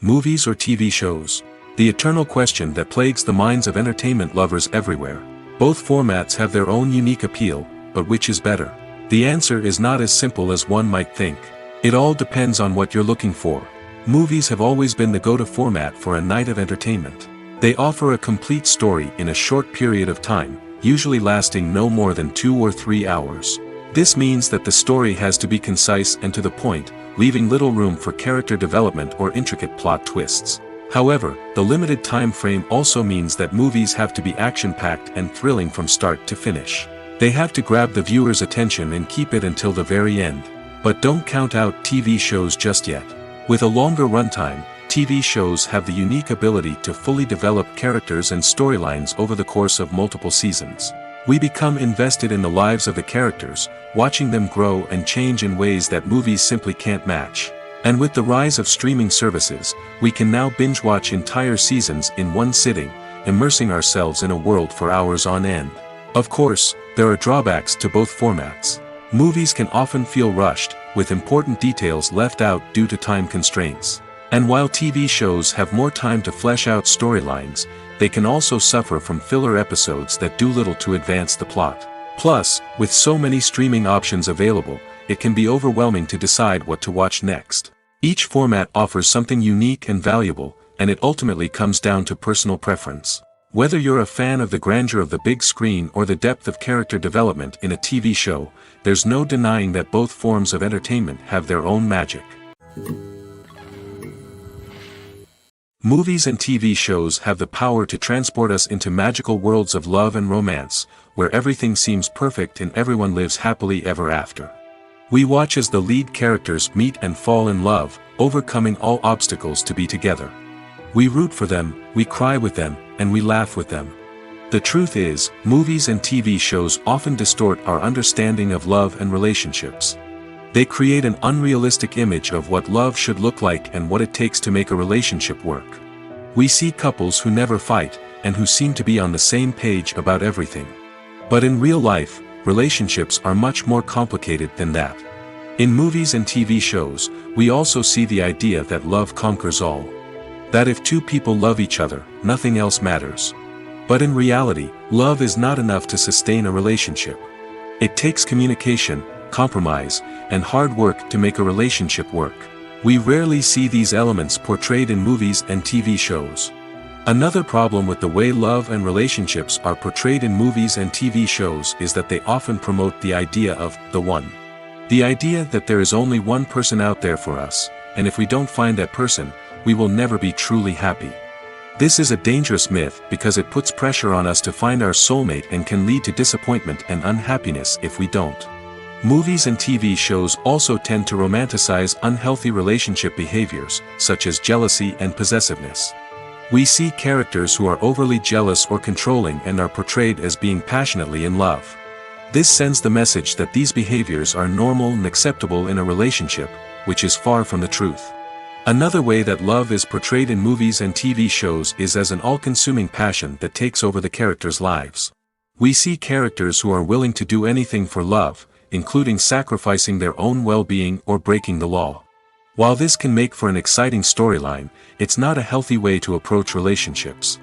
Movies or TV shows? The eternal question that plagues the minds of entertainment lovers everywhere. Both formats have their own unique appeal, but which is better? The answer is not as simple as one might think. It all depends on what you're looking for. Movies have always been the go-to format for a night of entertainment. They offer a complete story in a short period of time, usually lasting no more than 2 or 3 hours. This means that the story has to be concise and to the point, leaving little room for character development or intricate plot twists. However, the limited time frame also means that movies have to be action-packed and thrilling from start to finish. They have to grab the viewer's attention and keep it until the very end. But don't count out TV shows just yet. With a longer runtime, TV shows have the unique ability to fully develop characters and storylines over the course of multiple seasons. We become invested in the lives of the characters, watching them grow and change in ways that movies simply can't match. And with the rise of streaming services, we can now binge-watch entire seasons in one sitting, immersing ourselves in a world for hours on end. Of course, there are drawbacks to both formats. Movies can often feel rushed, with important details left out due to time constraints. And while TV shows have more time to flesh out storylines, they can also suffer from filler episodes that do little to advance the plot. Plus, with so many streaming options available, it can be overwhelming to decide what to watch next. Each format offers something unique and valuable, and it ultimately comes down to personal preference. Whether you're a fan of the grandeur of the big screen or the depth of character development in a TV show, there's no denying that both forms of entertainment have their own magic. Movies and TV shows have the power to transport us into magical worlds of love and romance, where everything seems perfect and everyone lives happily ever after. We watch as the lead characters meet and fall in love, overcoming all obstacles to be together. We root for them, we cry with them, and we laugh with them. The truth is, movies and TV shows often distort our understanding of love and relationships. They create an unrealistic image of what love should look like and what it takes to make a relationship work. We see couples who never fight, and who seem to be on the same page about everything. But in real life, relationships are much more complicated than that. In movies and TV shows, we also see the idea that love conquers all. That if two people love each other, nothing else matters. But in reality, love is not enough to sustain a relationship. It takes communication, compromise, and hard work to make a relationship work. We rarely see these elements portrayed in movies and TV shows. Another problem with the way love and relationships are portrayed in movies and TV shows is that they often promote the idea of the one. The idea that there is only one person out there for us, and if we don't find that person, we will never be truly happy. This is a dangerous myth because it puts pressure on us to find our soulmate and can lead to disappointment and unhappiness if we don't. Movies and TV shows also tend to romanticize unhealthy relationship behaviors, such as jealousy and possessiveness. We see characters who are overly jealous or controlling and are portrayed as being passionately in love. This sends the message that these behaviors are normal and acceptable in a relationship, which is far from the truth. Another way that love is portrayed in movies and TV shows is as an all-consuming passion that takes over the characters' lives. We see characters who are willing to do anything for love, including sacrificing their own well-being or breaking the law. While this can make for an exciting storyline, it's not a healthy way to approach relationships.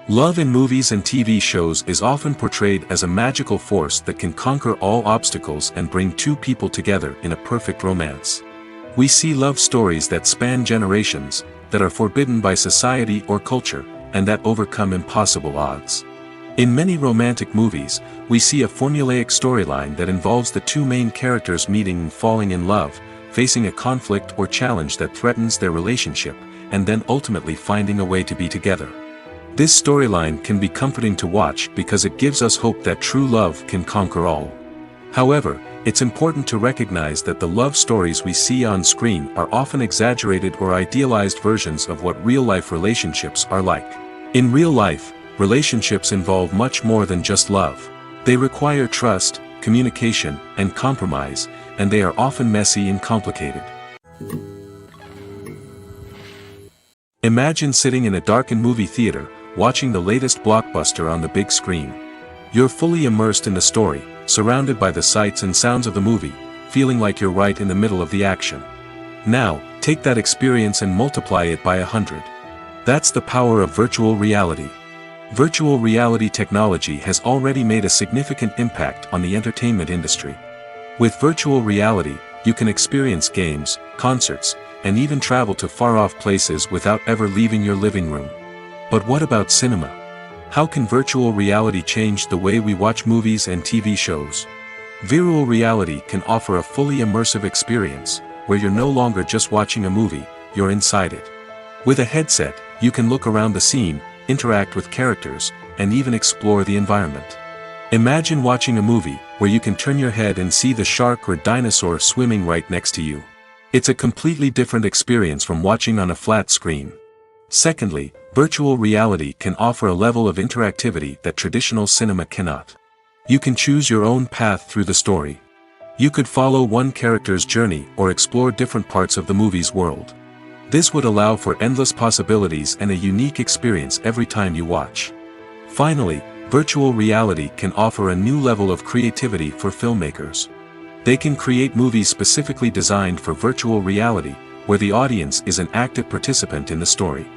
Love in movies and TV shows is often portrayed as a magical force that can conquer all obstacles and bring two people together in a perfect romance. We see love stories that span generations, that are forbidden by society or culture, and that overcome impossible odds. In many romantic movies, we see a formulaic storyline that involves the two main characters meeting and falling in love, facing a conflict or challenge that threatens their relationship, and then ultimately finding a way to be together. This storyline can be comforting to watch because it gives us hope that true love can conquer all. However, it's important to recognize that the love stories we see on screen are often exaggerated or idealized versions of what real-life relationships are like. In real life, relationships involve much more than just love. They require trust, communication, and compromise, and they are often messy and complicated. Imagine sitting in a darkened movie theater, watching the latest blockbuster on the big screen. You're fully immersed in the story, surrounded by the sights and sounds of the movie, feeling like you're right in the middle of the action. Now, take that experience and multiply it by 100. That's the power of virtual reality. Virtual reality technology has already made a significant impact on the entertainment industry. With virtual reality, you can experience games, concerts, and even travel to far-off places without ever leaving your living room. But what about cinema? How can virtual reality change the way we watch movies and TV shows? Virtual reality can offer a fully immersive experience, where you're no longer just watching a movie, you're inside it. With a headset, you can look around the scene, interact with characters, and even explore the environment. Imagine watching a movie where you can turn your head and see the shark or dinosaur swimming right next to you. It's a completely different experience from watching on a flat screen. Secondly, virtual reality can offer a level of interactivity that traditional cinema cannot. You can choose your own path through the story. You could follow one character's journey or explore different parts of the movie's world. This would allow for endless possibilities and a unique experience every time you watch. Finally, virtual reality can offer a new level of creativity for filmmakers. They can create movies specifically designed for virtual reality, where the audience is an active participant in the story.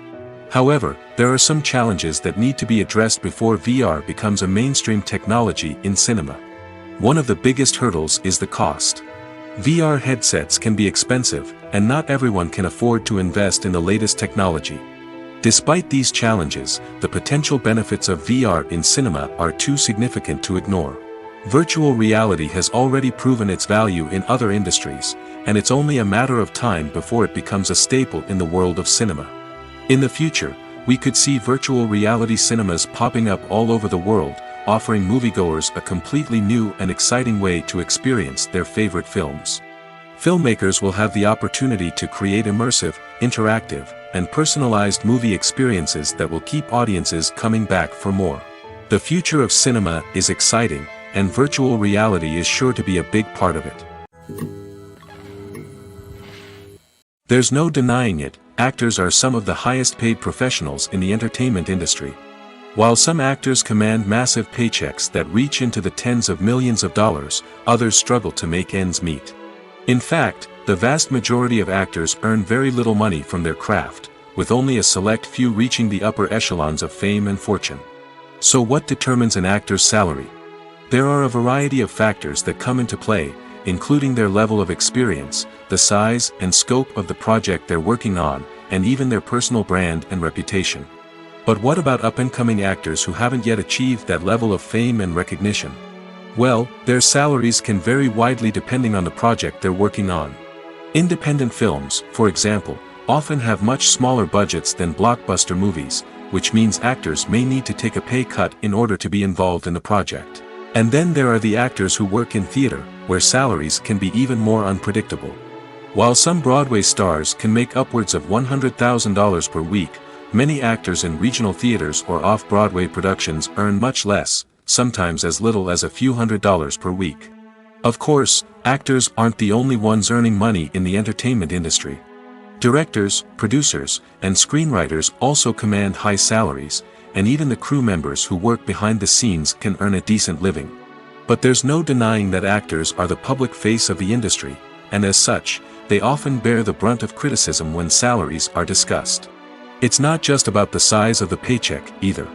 However, there are some challenges that need to be addressed before VR becomes a mainstream technology in cinema. One of the biggest hurdles is the cost. VR headsets can be expensive, and not everyone can afford to invest in the latest technology. Despite these challenges, the potential benefits of VR in cinema are too significant to ignore. Virtual reality has already proven its value in other industries, and it's only a matter of time before it becomes a staple in the world of cinema. In the future, we could see virtual reality cinemas popping up all over the world, offering moviegoers a completely new and exciting way to experience their favorite films. Filmmakers will have the opportunity to create immersive, interactive, and personalized movie experiences that will keep audiences coming back for more. The future of cinema is exciting, and virtual reality is sure to be a big part of it. There's no denying it, actors are some of the highest paid professionals in the entertainment industry. While some actors command massive paychecks that reach into the tens of millions of dollars, others struggle to make ends meet. In fact, the vast majority of actors earn very little money from their craft, with only a select few reaching the upper echelons of fame and fortune. So what determines an actor's salary? There are a variety of factors that come into play, including their level of experience, the size and scope of the project they're working on, and even their personal brand and reputation. But what about up-and-coming actors who haven't yet achieved that level of fame and recognition? Well, their salaries can vary widely depending on the project they're working on. Independent films, for example, often have much smaller budgets than blockbuster movies, which means actors may need to take a pay cut in order to be involved in the project. And then there are the actors who work in theater, where salaries can be even more unpredictable. While some Broadway stars can make upwards of $100,000 per week, many actors in regional theaters or off-Broadway productions earn much less, sometimes as little as a few $100s per week. Of course, actors aren't the only ones earning money in the entertainment industry. Directors, producers, and screenwriters also command high salaries, and even the crew members who work behind the scenes can earn a decent living. But there's no denying that actors are the public face of the industry, and as such, they often bear the brunt of criticism when salaries are discussed. It's not just about the size of the paycheck, either.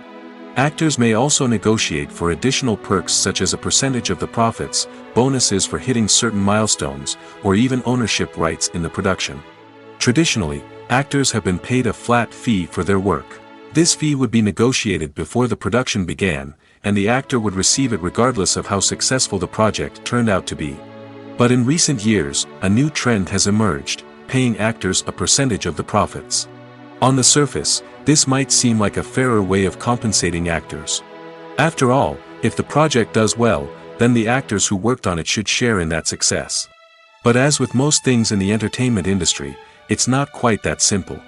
Actors may also negotiate for additional perks such as a percentage of the profits, bonuses for hitting certain milestones, or even ownership rights in the production. Traditionally, actors have been paid a flat fee for their work. This fee would be negotiated before the production began, and the actor would receive it regardless of how successful the project turned out to be. But in recent years, a new trend has emerged, paying actors a percentage of the profits. On the surface, this might seem like a fairer way of compensating actors. After all, if the project does well, then the actors who worked on it should share in that success. But as with most things in the entertainment industry, it's not quite that simple.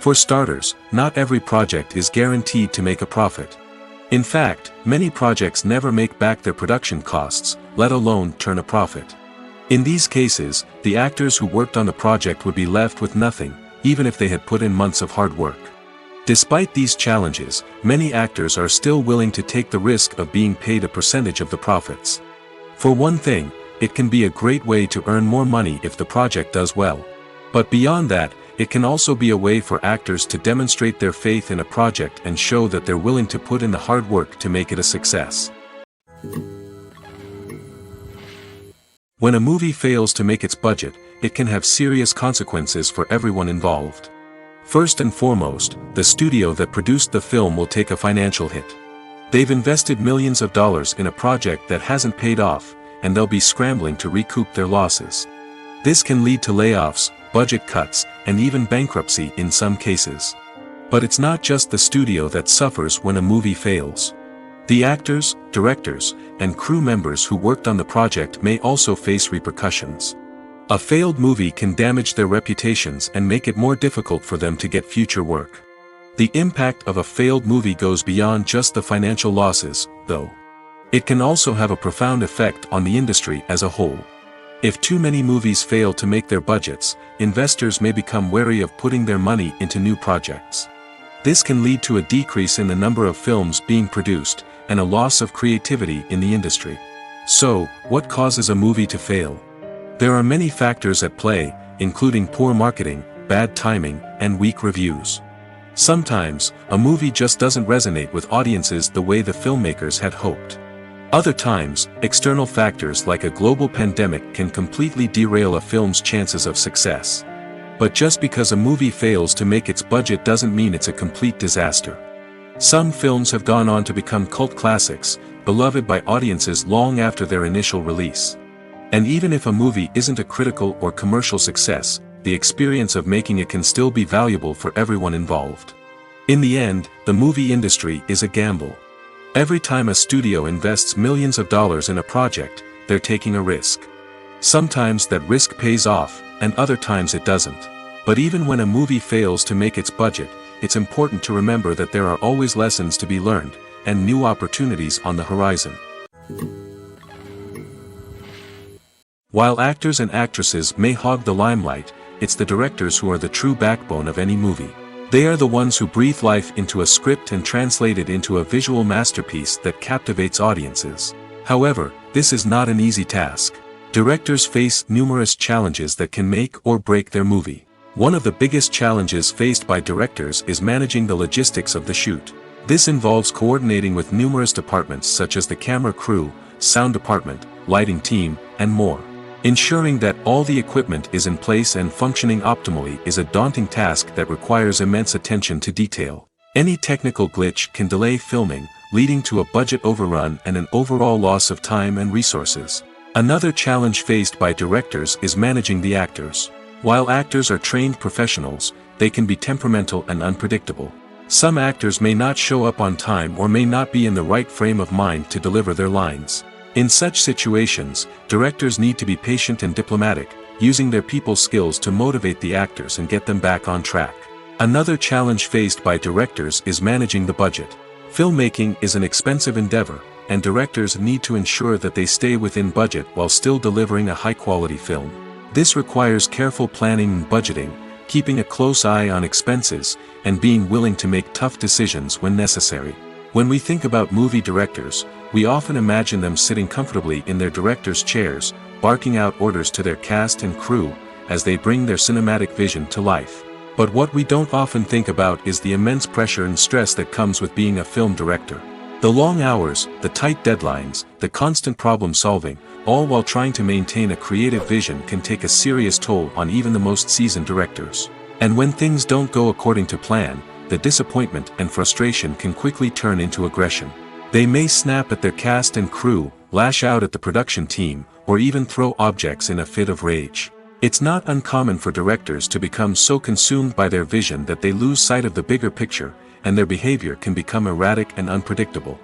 For starters, not every project is guaranteed to make a profit. In fact, many projects never make back their production costs, let alone turn a profit. In these cases, the actors who worked on the project would be left with nothing, even if they had put in months of hard work. Despite these challenges, many actors are still willing to take the risk of being paid a percentage of the profits. For one thing, it can be a great way to earn more money if the project does well. But beyond that, it can also be a way for actors to demonstrate their faith in a project and show that they're willing to put in the hard work to make it a success. When a movie fails to make its budget, it can have serious consequences for everyone involved. First and foremost, the studio that produced the film will take a financial hit. They've invested millions of dollars in a project that hasn't paid off, and they'll be scrambling to recoup their losses. This can lead to layoffs, budget cuts, and even bankruptcy in some cases. But it's not just the studio that suffers when a movie fails. The actors, directors, and crew members who worked on the project may also face repercussions. A failed movie can damage their reputations and make it more difficult for them to get future work. The impact of a failed movie goes beyond just the financial losses, though. It can also have a profound effect on the industry as a whole. If too many movies fail to make their budgets, investors may become wary of putting their money into new projects. This can lead to a decrease in the number of films being produced, and a loss of creativity in the industry. So, what causes a movie to fail? There are many factors at play, including poor marketing, bad timing, and weak reviews. Sometimes, a movie just doesn't resonate with audiences the way the filmmakers had hoped. Other times, external factors like a global pandemic can completely derail a film's chances of success. But just because a movie fails to make its budget doesn't mean it's a complete disaster. Some films have gone on to become cult classics, beloved by audiences long after their initial release. And even if a movie isn't a critical or commercial success, the experience of making it can still be valuable for everyone involved. In the end, the movie industry is a gamble. Every time a studio invests millions of dollars in a project, they're taking a risk. Sometimes that risk pays off, and other times it doesn't. But even when a movie fails to make its budget, it's important to remember that there are always lessons to be learned, and new opportunities on the horizon. While actors and actresses may hog the limelight, it's the directors who are the true backbone of any movie. They are the ones who breathe life into a script and translate it into a visual masterpiece that captivates audiences. However, this is not an easy task. Directors face numerous challenges that can make or break their movie. One of the biggest challenges faced by directors is managing the logistics of the shoot. This involves coordinating with numerous departments such as the camera crew, sound department, lighting team, and more. Ensuring that all the equipment is in place and functioning optimally is a daunting task that requires immense attention to detail. Any technical glitch can delay filming, leading to a budget overrun and an overall loss of time and resources. Another challenge faced by directors is managing the actors. While actors are trained professionals, they can be temperamental and unpredictable. Some actors may not show up on time or may not be in the right frame of mind to deliver their lines. In such situations, directors need to be patient and diplomatic, using their people skills to motivate the actors and get them back on track. Another challenge faced by directors is managing the budget. Filmmaking is an expensive endeavor, and directors need to ensure that they stay within budget while still delivering a high-quality film. This requires careful planning and budgeting, keeping a close eye on expenses, and being willing to make tough decisions when necessary. When we think about movie directors, we often imagine them sitting comfortably in their director's chairs, barking out orders to their cast and crew, as they bring their cinematic vision to life. But what we don't often think about is the immense pressure and stress that comes with being a film director. The long hours, the tight deadlines, the constant problem solving, all while trying to maintain a creative vision can take a serious toll on even the most seasoned directors. And when things don't go according to plan, the disappointment and frustration can quickly turn into aggression. They may snap at their cast and crew, lash out at the production team, or even throw objects in a fit of rage. It's not uncommon for directors to become so consumed by their vision that they lose sight of the bigger picture, and their behavior can become erratic and unpredictable.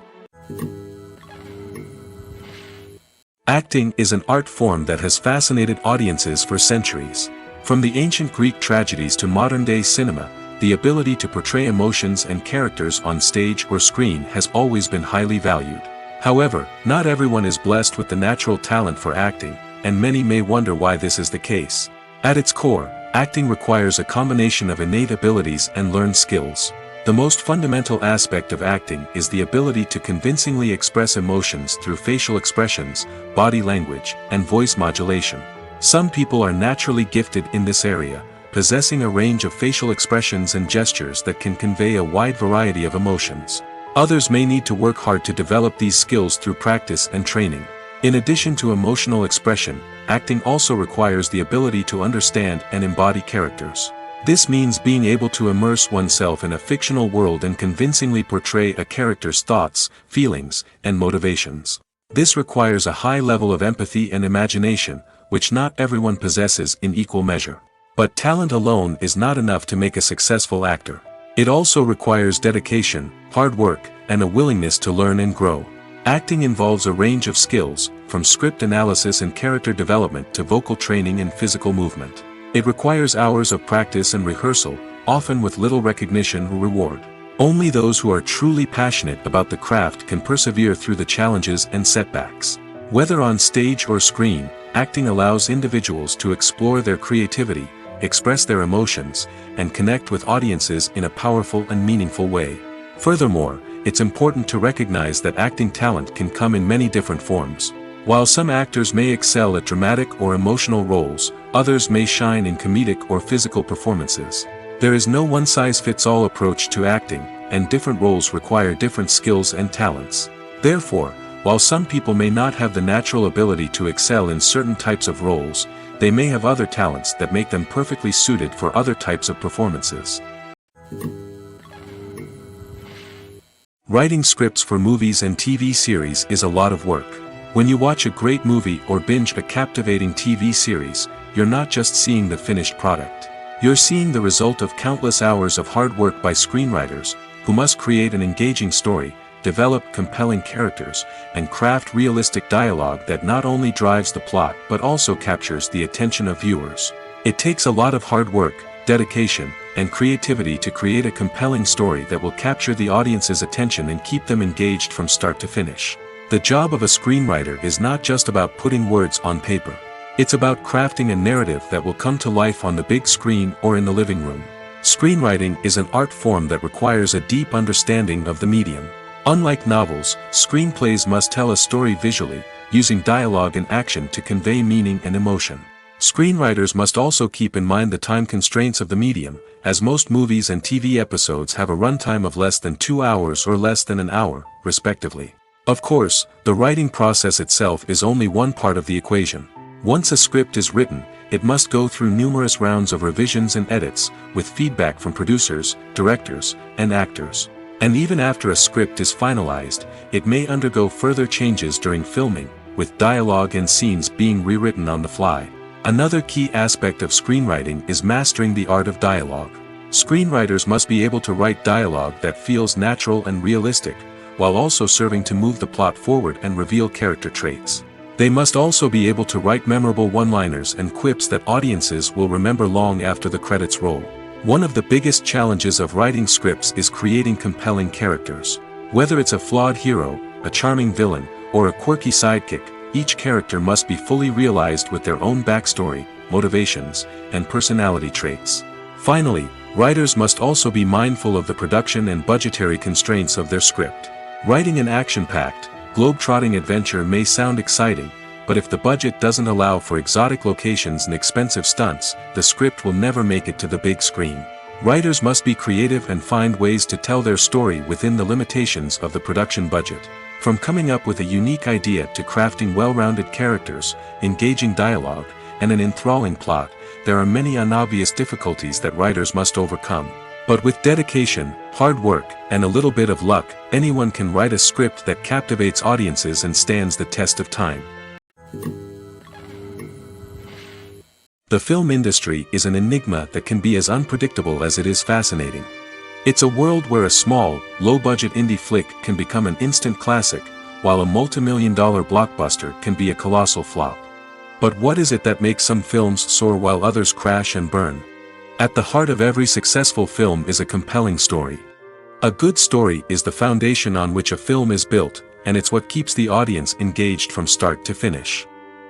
Acting is an art form that has fascinated audiences for centuries. From the ancient Greek tragedies to modern-day cinema, the ability to portray emotions and characters on stage or screen has always been highly valued. However, not everyone is blessed with the natural talent for acting, and many may wonder why this is the case. At its core, acting requires a combination of innate abilities and learned skills. The most fundamental aspect of acting is the ability to convincingly express emotions through facial expressions, body language, and voice modulation. Some people are naturally gifted in this area, possessing a range of facial expressions and gestures that can convey a wide variety of emotions. Others may need to work hard to develop these skills through practice and training. In addition to emotional expression, acting also requires the ability to understand and embody characters. This means being able to immerse oneself in a fictional world and convincingly portray a character's thoughts, feelings, and motivations. This requires a high level of empathy and imagination, which not everyone possesses in equal measure. But talent alone is not enough to make a successful actor. It also requires dedication, hard work, and a willingness to learn and grow. Acting involves a range of skills, from script analysis and character development to vocal training and physical movement. It requires hours of practice and rehearsal, often with little recognition or reward. Only those who are truly passionate about the craft can persevere through the challenges and setbacks. Whether on stage or screen, acting allows individuals to explore their creativity, express their emotions, and connect with audiences in a powerful and meaningful way. Furthermore, it's important to recognize that acting talent can come in many different forms. While some actors may excel at dramatic or emotional roles, others may shine in comedic or physical performances. There is no one-size-fits-all approach to acting, and different roles require different skills and talents. Therefore, while some people may not have the natural ability to excel in certain types of roles, they may have other talents that make them perfectly suited for other types of performances. Writing scripts for movies and TV series is a lot of work. When you watch a great movie or binge a captivating TV series, you're not just seeing the finished product. You're seeing the result of countless hours of hard work by screenwriters, who must create an engaging story, develop compelling characters, and craft realistic dialogue that not only drives the plot but also captures the attention of viewers. It takes a lot of hard work, dedication, and creativity to create a compelling story that will capture the audience's attention and keep them engaged from start to finish. The job of a screenwriter is not just about putting words on paper. It's about crafting a narrative that will come to life on the big screen or in the living room. Screenwriting is an art form that requires a deep understanding of the medium. Unlike novels, screenplays must tell a story visually, using dialogue and action to convey meaning and emotion. Screenwriters must also keep in mind the time constraints of the medium, as most movies and TV episodes have a runtime of less than 2 hours or less than an hour, respectively. Of course, the writing process itself is only one part of the equation. Once a script is written, it must go through numerous rounds of revisions and edits, with feedback from producers, directors, and actors. And even after a script is finalized, it may undergo further changes during filming, with dialogue and scenes being rewritten on the fly. Another key aspect of screenwriting is mastering the art of dialogue. Screenwriters must be able to write dialogue that feels natural and realistic, while also serving to move the plot forward and reveal character traits. They must also be able to write memorable one-liners and quips that audiences will remember long after the credits roll. One of the biggest challenges of writing scripts is creating compelling characters. Whether it's a flawed hero, a charming villain, or a quirky sidekick, each character must be fully realized with their own backstory, motivations, and personality traits. Finally, writers must also be mindful of the production and budgetary constraints of their script. Writing an action-packed, globe-trotting adventure may sound exciting, but if the budget doesn't allow for exotic locations and expensive stunts, the script will never make it to the big screen. Writers must be creative and find ways to tell their story within the limitations of the production budget. From coming up with a unique idea to crafting well-rounded characters, engaging dialogue, and an enthralling plot, there are many unobvious difficulties that writers must overcome. But with dedication, hard work, and a little bit of luck, anyone can write a script that captivates audiences and stands the test of time. The film industry is an enigma that can be as unpredictable as it is fascinating. It's a world where a small, low-budget indie flick can become an instant classic, while a multi-million-dollar blockbuster can be a colossal flop. But what is it that makes some films soar while others crash and burn? At the heart of every successful film is a compelling story. A good story is the foundation on which a film is built, and it's what keeps the audience engaged from start to finish.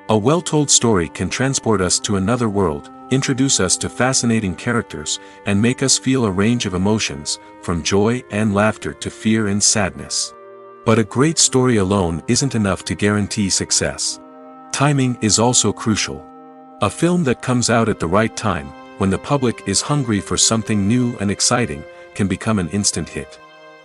A well-told story can transport us to another world, introduce us to fascinating characters, and make us feel a range of emotions, from joy and laughter to fear and sadness. But a great story alone isn't enough to guarantee success. Timing is also crucial. A film that comes out at the right time, when the public is hungry for something new and exciting, can become an instant hit.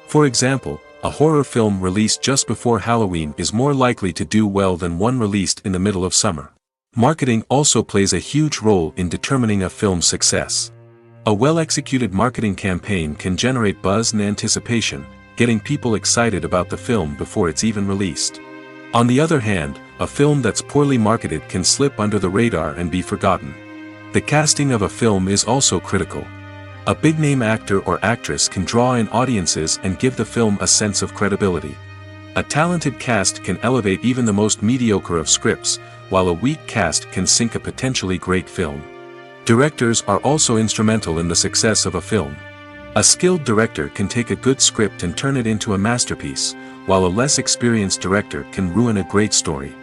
For example, a horror film released just before Halloween is more likely to do well than one released in the middle of summer. Marketing also plays a huge role in determining a film's success. A well-executed marketing campaign can generate buzz and anticipation, getting people excited about the film before it's even released. On the other hand, a film that's poorly marketed can slip under the radar and be forgotten. The casting of a film is also critical. A big-name actor or actress can draw in audiences and give the film a sense of credibility. A talented cast can elevate even the most mediocre of scripts, while a weak cast can sink a potentially great film. Directors are also instrumental in the success of a film. A skilled director can take a good script and turn it into a masterpiece, while a less experienced director can ruin a great story.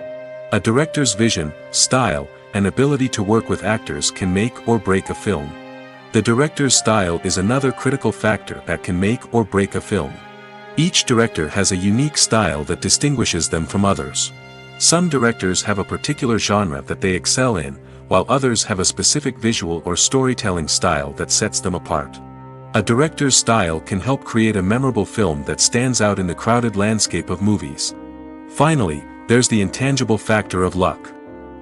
A director's vision, style, and ability to work with actors can make or break a film. The director's style is another critical factor that can make or break a film. Each director has a unique style that distinguishes them from others. Some directors have a particular genre that they excel in, while others have a specific visual or storytelling style that sets them apart. A director's style can help create a memorable film that stands out in the crowded landscape of movies. Finally, there's the intangible factor of luck.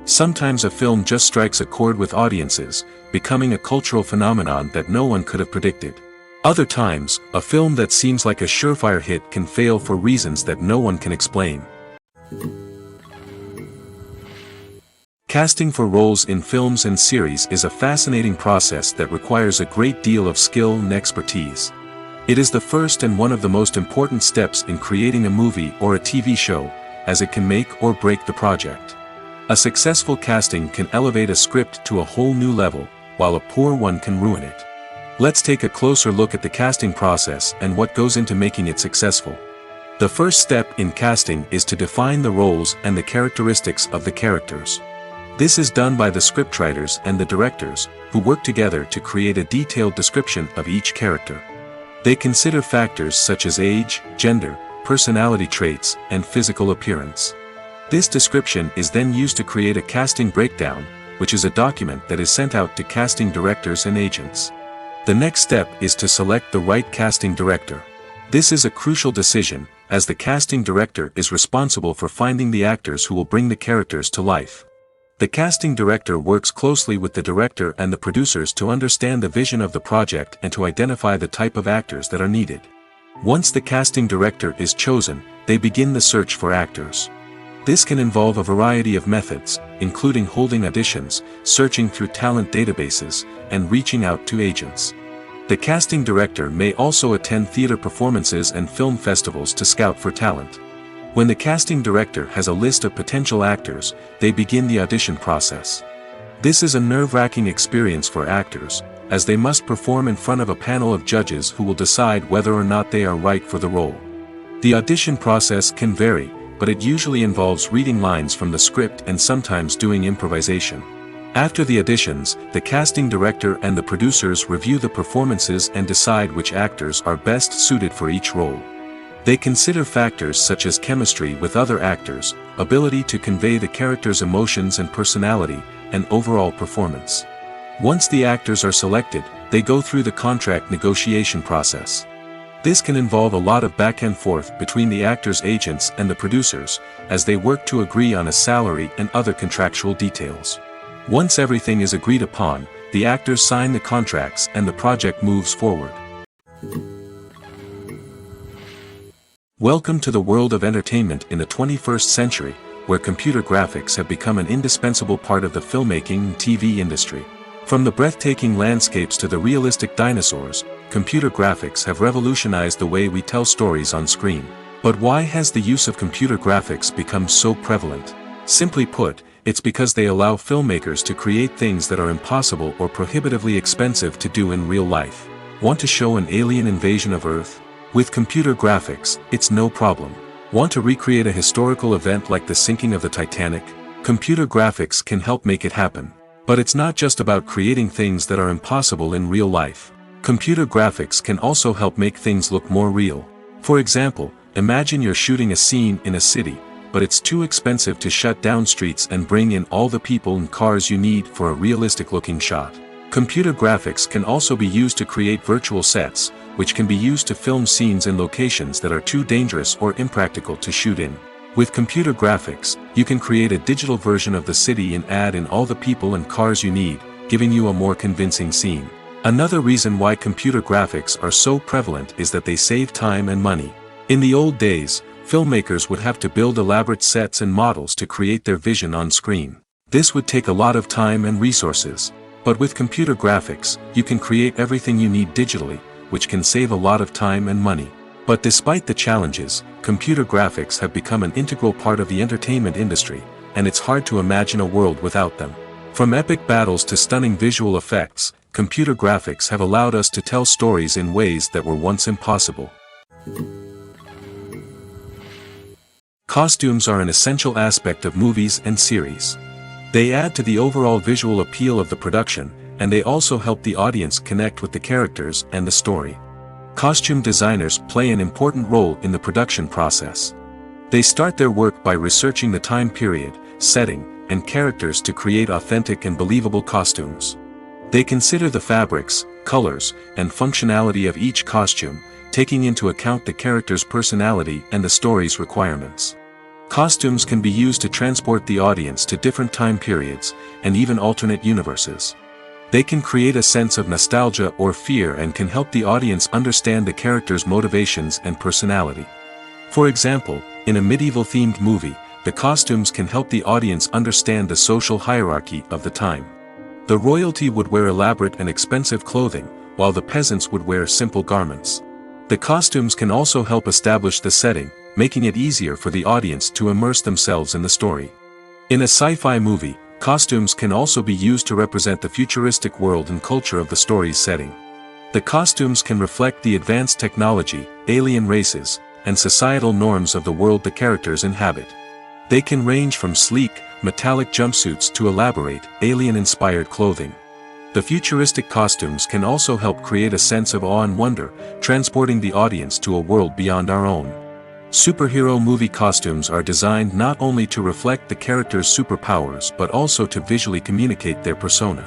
Sometimes a film just strikes a chord with audiences, becoming a cultural phenomenon that no one could have predicted. Other times, a film that seems like a surefire hit can fail for reasons that no one can explain. Casting for roles in films and series is a fascinating process that requires a great deal of skill and expertise. It is the first and one of the most important steps in creating a movie or a TV show, as it can make or break the project. A successful casting can elevate a script to a whole new level, while a poor one can ruin it. Let's take a closer look at the casting process and what goes into making it successful. The first step in casting is to define the roles and the characteristics of the characters. This is done by the scriptwriters and the directors, who work together to create a detailed description of each character. They consider factors such as age, gender, personality traits, and physical appearance. This description is then used to create a casting breakdown, which is a document that is sent out to casting directors and agents. The next step is to select the right casting director. This is a crucial decision, as the casting director is responsible for finding the actors who will bring the characters to life. The casting director works closely with the director and the producers to understand the vision of the project and to identify the type of actors that are needed. Once the casting director is chosen, they begin the search for actors. This can involve a variety of methods, including holding auditions, searching through talent databases, and reaching out to agents. The casting director may also attend theater performances and film festivals to scout for talent. When the casting director has a list of potential actors, they begin the audition process. This is a nerve-wracking experience for actors, as they must perform in front of a panel of judges who will decide whether or not they are right for the role. The audition process can vary, but it usually involves reading lines from the script and sometimes doing improvisation. After the auditions, the casting director and the producers review the performances and decide which actors are best suited for each role. They consider factors such as chemistry with other actors, ability to convey the character's emotions and personality, and overall performance. Once the actors are selected, they go through the contract negotiation process. This can involve a lot of back and forth between the actors' agents and the producers, as they work to agree on a salary and other contractual details. Once everything is agreed upon, the actors sign the contracts and the project moves forward. Welcome to the world of entertainment in the 21st century, where computer graphics have become an indispensable part of the filmmaking and TV industry. From the breathtaking landscapes to the realistic dinosaurs, computer graphics have revolutionized the way we tell stories on screen. But why has the use of computer graphics become so prevalent? Simply put, it's because they allow filmmakers to create things that are impossible or prohibitively expensive to do in real life. Want to show an alien invasion of Earth? With computer graphics, it's no problem. Want to recreate a historical event like the sinking of the Titanic? Computer graphics can help make it happen. But it's not just about creating things that are impossible in real life. Computer graphics can also help make things look more real. For example, imagine you're shooting a scene in a city, but it's too expensive to shut down streets and bring in all the people and cars you need for a realistic-looking shot. Computer graphics can also be used to create virtual sets, which can be used to film scenes in locations that are too dangerous or impractical to shoot in. With computer graphics, you can create a digital version of the city and add in all the people and cars you need, giving you a more convincing scene. Another reason why computer graphics are so prevalent is that they save time and money. In the old days, filmmakers would have to build elaborate sets and models to create their vision on screen. This would take a lot of time and resources. But with computer graphics, you can create everything you need digitally, which can save a lot of time and money. But despite the challenges, computer graphics have become an integral part of the entertainment industry, and it's hard to imagine a world without them. From epic battles to stunning visual effects, computer graphics have allowed us to tell stories in ways that were once impossible. Costumes are an essential aspect of movies and series. They add to the overall visual appeal of the production, and they also help the audience connect with the characters and the story. Costume designers play an important role in the production process. They start their work by researching the time period, setting, and characters to create authentic and believable costumes. They consider the fabrics, colors, and functionality of each costume, taking into account the character's personality and the story's requirements. Costumes can be used to transport the audience to different time periods, and even alternate universes. They can create a sense of nostalgia or fear and can help the audience understand the character's motivations and personality. For example, in a medieval-themed movie, the costumes can help the audience understand the social hierarchy of the time. The royalty would wear elaborate and expensive clothing, while the peasants would wear simple garments. The costumes can also help establish the setting, making it easier for the audience to immerse themselves in the story. In a sci-fi movie, costumes can also be used to represent the futuristic world and culture of the story's setting. The costumes can reflect the advanced technology, alien races, and societal norms of the world the characters inhabit. They can range from sleek, metallic jumpsuits to elaborate, alien-inspired clothing. The futuristic costumes can also help create a sense of awe and wonder, transporting the audience to a world beyond our own. Superhero movie costumes are designed not only to reflect the character's superpowers but also to visually communicate their persona.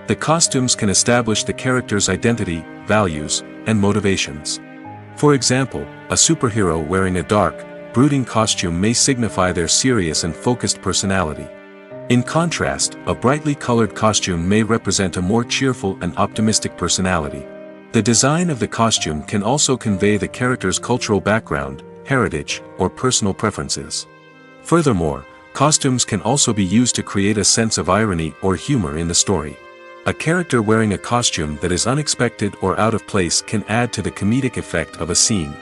The costumes can establish the character's identity, values, and motivations. For example, a superhero wearing a dark, brooding costume may signify their serious and focused personality. In contrast, a brightly colored costume may represent a more cheerful and optimistic personality. The design of the costume can also convey the character's cultural background, heritage, or personal preferences. Furthermore, costumes can also be used to create a sense of irony or humor in the story. A character wearing a costume that is unexpected or out of place can add to the comedic effect of a scene.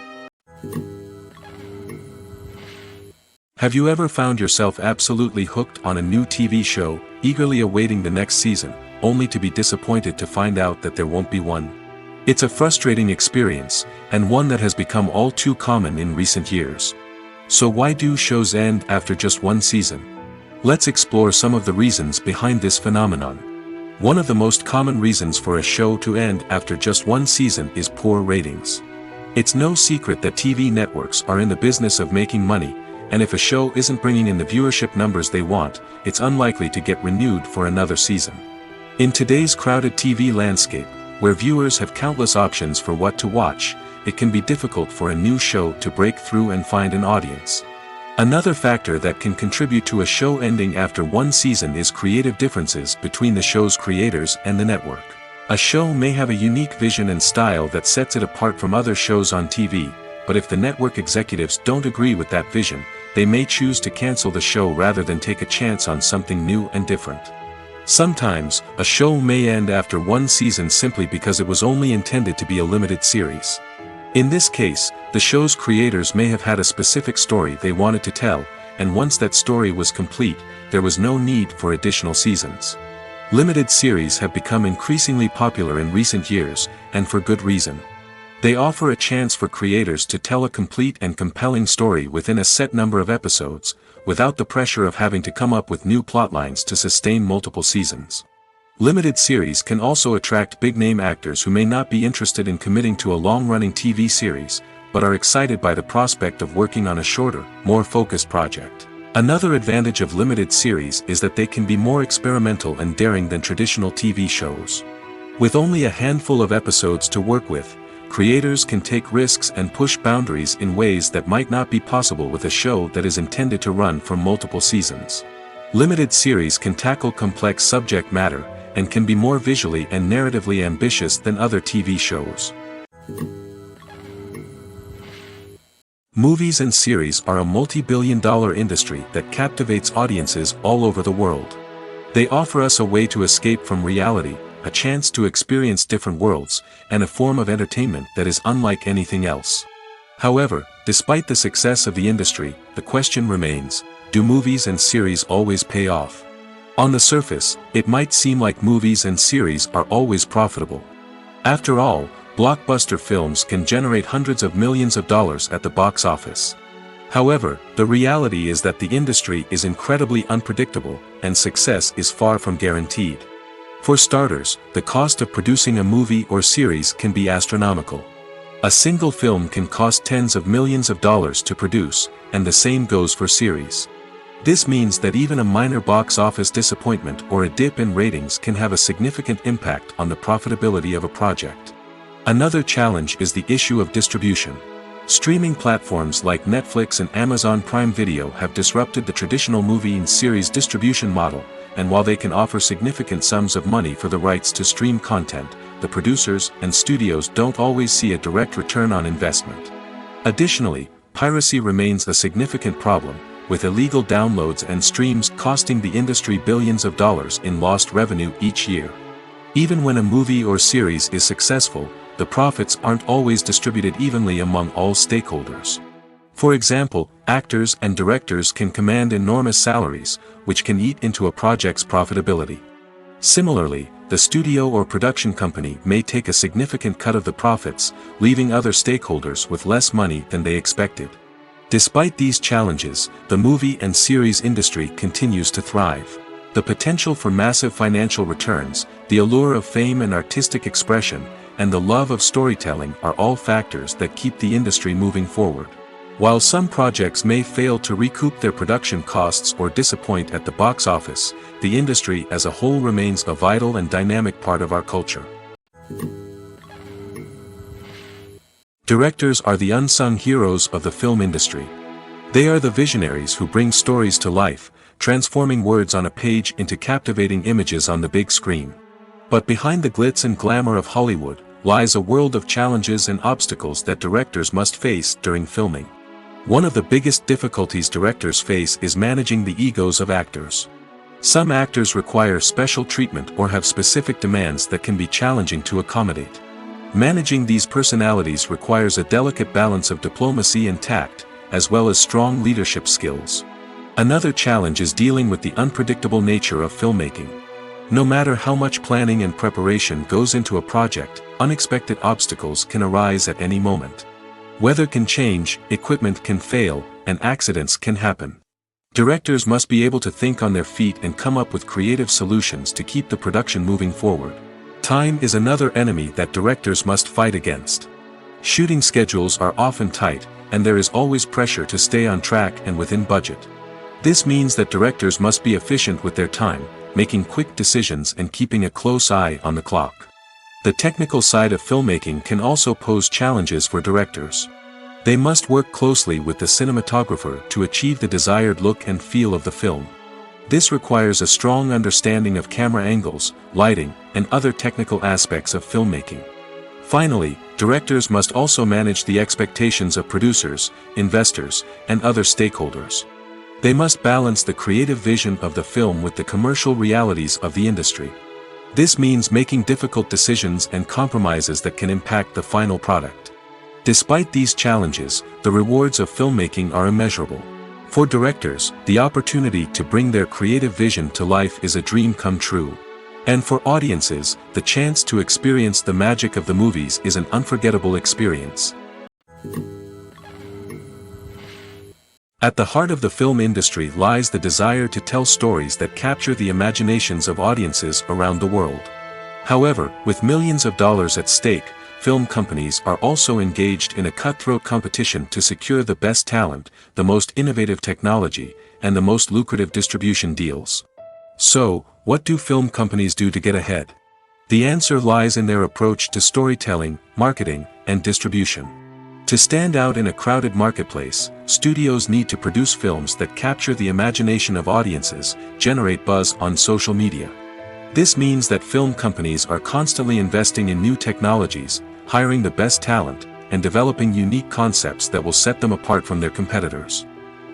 Have you ever found yourself absolutely hooked on a new TV show, eagerly awaiting the next season, only to be disappointed to find out that there won't be one? It's a frustrating experience, and one that has become all too common in recent years. So why do shows end after just one season? Let's explore some of the reasons behind this phenomenon. One of the most common reasons for a show to end after just one season is poor ratings. It's no secret that TV networks are in the business of making money, and if a show isn't bringing in the viewership numbers they want, it's unlikely to get renewed for another season. In today's crowded TV landscape, where viewers have countless options for what to watch, it can be difficult for a new show to break through and find an audience. Another factor that can contribute to a show ending after one season is creative differences between the show's creators and the network. A show may have a unique vision and style that sets it apart from other shows on TV, but if the network executives don't agree with that vision, they may choose to cancel the show rather than take a chance on something new and different. Sometimes, a show may end after one season simply because it was only intended to be a limited series. In this case, the show's creators may have had a specific story they wanted to tell, and once that story was complete, there was no need for additional seasons. Limited series have become increasingly popular in recent years, and for good reason. They offer a chance for creators to tell a complete and compelling story within a set number of episodes, without the pressure of having to come up with new plotlines to sustain multiple seasons. Limited series can also attract big-name actors who may not be interested in committing to a long-running TV series, but are excited by the prospect of working on a shorter, more focused project. Another advantage of limited series is that they can be more experimental and daring than traditional TV shows. With only a handful of episodes to work with, creators can take risks and push boundaries in ways that might not be possible with a show that is intended to run for multiple seasons. Limited series can tackle complex subject matter, and can be more visually and narratively ambitious than other TV shows. Movies and series are a multi-billion-dollar industry that captivates audiences all over the world. They offer us a way to escape from reality, a chance to experience different worlds, and a form of entertainment that is unlike anything else. However, despite the success of the industry, the question remains, do movies and series always pay off? On the surface, it might seem like movies and series are always profitable. After all, blockbuster films can generate hundreds of millions of dollars at the box office. However, the reality is that the industry is incredibly unpredictable, and success is far from guaranteed. For starters, the cost of producing a movie or series can be astronomical. A single film can cost tens of millions of dollars to produce, and the same goes for series. This means that even a minor box office disappointment or a dip in ratings can have a significant impact on the profitability of a project. Another challenge is the issue of distribution. Streaming platforms like Netflix and Amazon Prime Video have disrupted the traditional movie and series distribution model, and while they can offer significant sums of money for the rights to stream content, the producers and studios don't always see a direct return on investment. Additionally, piracy remains a significant problem, with illegal downloads and streams costing the industry billions of dollars in lost revenue each year. Even when a movie or series is successful, the profits aren't always distributed evenly among all stakeholders. For example, actors and directors can command enormous salaries, which can eat into a project's profitability. Similarly, the studio or production company may take a significant cut of the profits, leaving other stakeholders with less money than they expected. Despite these challenges, the movie and series industry continues to thrive. The potential for massive financial returns, the allure of fame and artistic expression, and the love of storytelling are all factors that keep the industry moving forward. While some projects may fail to recoup their production costs or disappoint at the box office, the industry as a whole remains a vital and dynamic part of our culture. Directors are the unsung heroes of the film industry. They are the visionaries who bring stories to life, transforming words on a page into captivating images on the big screen. But behind the glitz and glamour of Hollywood lies a world of challenges and obstacles that directors must face during filming. One of the biggest difficulties directors face is managing the egos of actors. Some actors require special treatment or have specific demands that can be challenging to accommodate. Managing these personalities requires a delicate balance of diplomacy and tact, as well as strong leadership skills. Another challenge is dealing with the unpredictable nature of filmmaking. No matter how much planning and preparation goes into a project, unexpected obstacles can arise at any moment. Weather can change, equipment can fail, and accidents can happen. Directors must be able to think on their feet and come up with creative solutions to keep the production moving forward. Time is another enemy that directors must fight against. Shooting schedules are often tight, and there is always pressure to stay on track and within budget. This means that directors must be efficient with their time, making quick decisions and keeping a close eye on the clock. The technical side of filmmaking can also pose challenges for directors. They must work closely with the cinematographer to achieve the desired look and feel of the film. This requires a strong understanding of camera angles, lighting, and other technical aspects of filmmaking. Finally, directors must also manage the expectations of producers, investors, and other stakeholders. They must balance the creative vision of the film with the commercial realities of the industry. This means making difficult decisions and compromises that can impact the final product. Despite these challenges, the rewards of filmmaking are immeasurable. For directors, the opportunity to bring their creative vision to life is a dream come true. And for audiences, the chance to experience the magic of the movies is an unforgettable experience. At the heart of the film industry lies the desire to tell stories that capture the imaginations of audiences around the world. However, with millions of dollars at stake, film companies are also engaged in a cutthroat competition to secure the best talent, the most innovative technology, and the most lucrative distribution deals. So, what do film companies do to get ahead? The answer lies in their approach to storytelling, marketing, and distribution. To stand out in a crowded marketplace, studios need to produce films that capture the imagination of audiences, generate buzz on social media. This means that film companies are constantly investing in new technologies, hiring the best talent, and developing unique concepts that will set them apart from their competitors.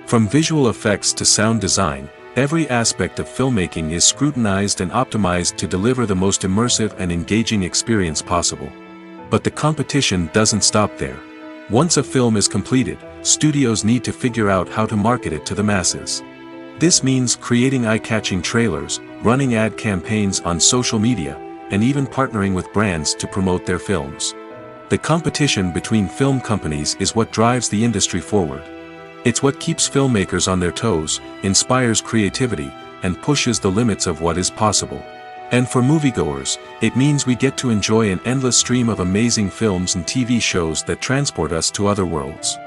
From visual effects to sound design, every aspect of filmmaking is scrutinized and optimized to deliver the most immersive and engaging experience possible. But the competition doesn't stop there. Once a film is completed, studios need to figure out how to market it to the masses. This means creating eye-catching trailers, running ad campaigns on social media, and even partnering with brands to promote their films. The competition between film companies is what drives the industry forward. It's what keeps filmmakers on their toes, inspires creativity, and pushes the limits of what is possible. And for moviegoers, it means we get to enjoy an endless stream of amazing films and TV shows that transport us to other worlds.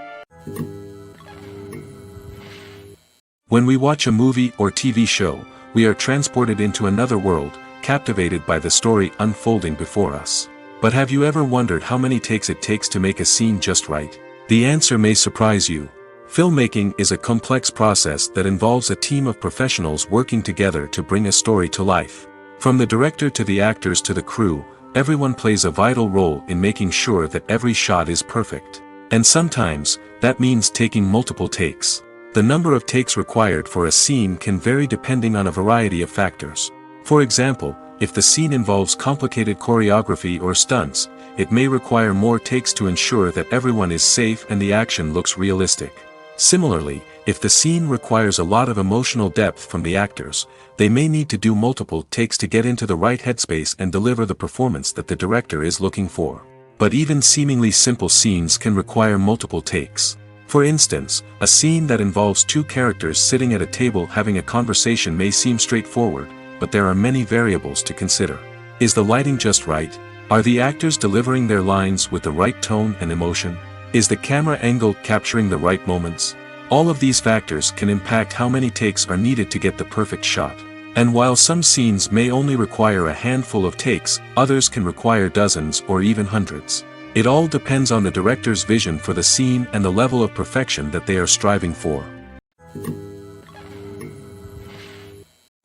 When we watch a movie or TV show, we are transported into another world, captivated by the story unfolding before us. But have you ever wondered how many takes it takes to make a scene just right? The answer may surprise you. Filmmaking is a complex process that involves a team of professionals working together to bring a story to life. From the director to the actors to the crew, everyone plays a vital role in making sure that every shot is perfect. And sometimes, that means taking multiple takes. The number of takes required for a scene can vary depending on a variety of factors. For example, if the scene involves complicated choreography or stunts, it may require more takes to ensure that everyone is safe and the action looks realistic. Similarly, if the scene requires a lot of emotional depth from the actors, they may need to do multiple takes to get into the right headspace and deliver the performance that the director is looking for. But even seemingly simple scenes can require multiple takes. For instance, a scene that involves two characters sitting at a table having a conversation may seem straightforward, but there are many variables to consider. Is the lighting just right? Are the actors delivering their lines with the right tone and emotion? Is the camera angle capturing the right moments? All of these factors can impact how many takes are needed to get the perfect shot. And while some scenes may only require a handful of takes, others can require dozens or even hundreds. It all depends on the director's vision for the scene and the level of perfection that they are striving for.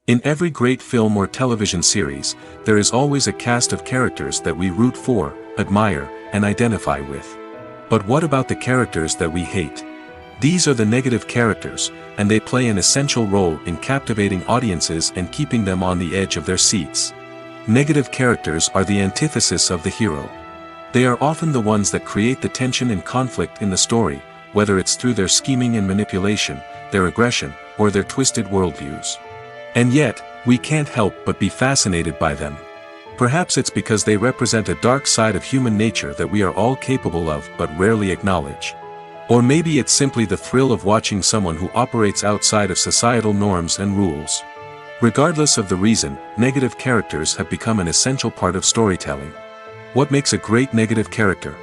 In every great film or television series, there is always a cast of characters that we root for, admire, and identify with. But what about the characters that we hate? These are the negative characters, and they play an essential role in captivating audiences and keeping them on the edge of their seats. Negative characters are the antithesis of the hero. They are often the ones that create the tension and conflict in the story, whether it's through their scheming and manipulation, their aggression, or their twisted worldviews. And yet, we can't help but be fascinated by them. Perhaps it's because they represent a dark side of human nature that we are all capable of but rarely acknowledge. Or maybe it's simply the thrill of watching someone who operates outside of societal norms and rules. Regardless of the reason, negative characters have become an essential part of storytelling. What makes a great negative character?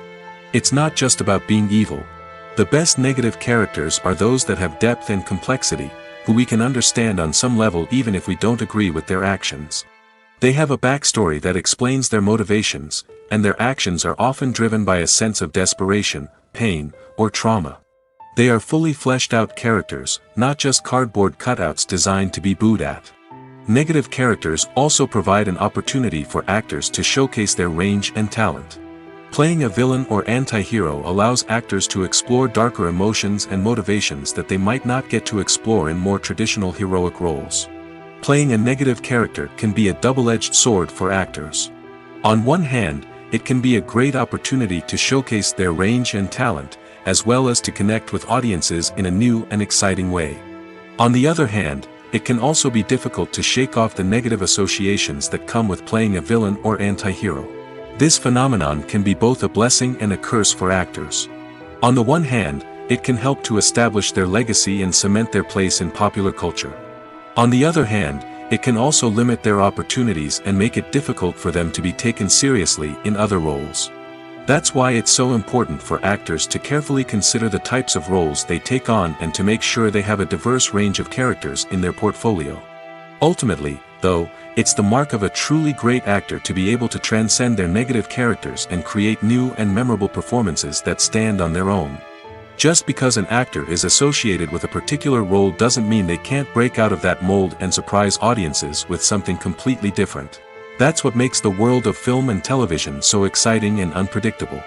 It's not just about being evil. The best negative characters are those that have depth and complexity, who we can understand on some level even if we don't agree with their actions. They have a backstory that explains their motivations, and their actions are often driven by a sense of desperation, pain, or trauma. They are fully fleshed out characters, not just cardboard cutouts designed to be booed at. Negative characters also provide an opportunity for actors to showcase their range and talent. Playing a villain or anti-hero allows actors to explore darker emotions and motivations that they might not get to explore in more traditional heroic roles. Playing a negative character can be a double-edged sword for actors. On one hand, it can be a great opportunity to showcase their range and talent, as well as to connect with audiences in a new and exciting way. On the other hand, it can also be difficult to shake off the negative associations that come with playing a villain or anti-hero. This phenomenon can be both a blessing and a curse for actors. On the one hand, it can help to establish their legacy and cement their place in popular culture. On the other hand, it can also limit their opportunities and make it difficult for them to be taken seriously in other roles. That's why it's so important for actors to carefully consider the types of roles they take on and to make sure they have a diverse range of characters in their portfolio. Ultimately, though, it's the mark of a truly great actor to be able to transcend their negative characters and create new and memorable performances that stand on their own. Just because an actor is associated with a particular role doesn't mean they can't break out of that mold and surprise audiences with something completely different. That's what makes the world of film and television so exciting and unpredictable.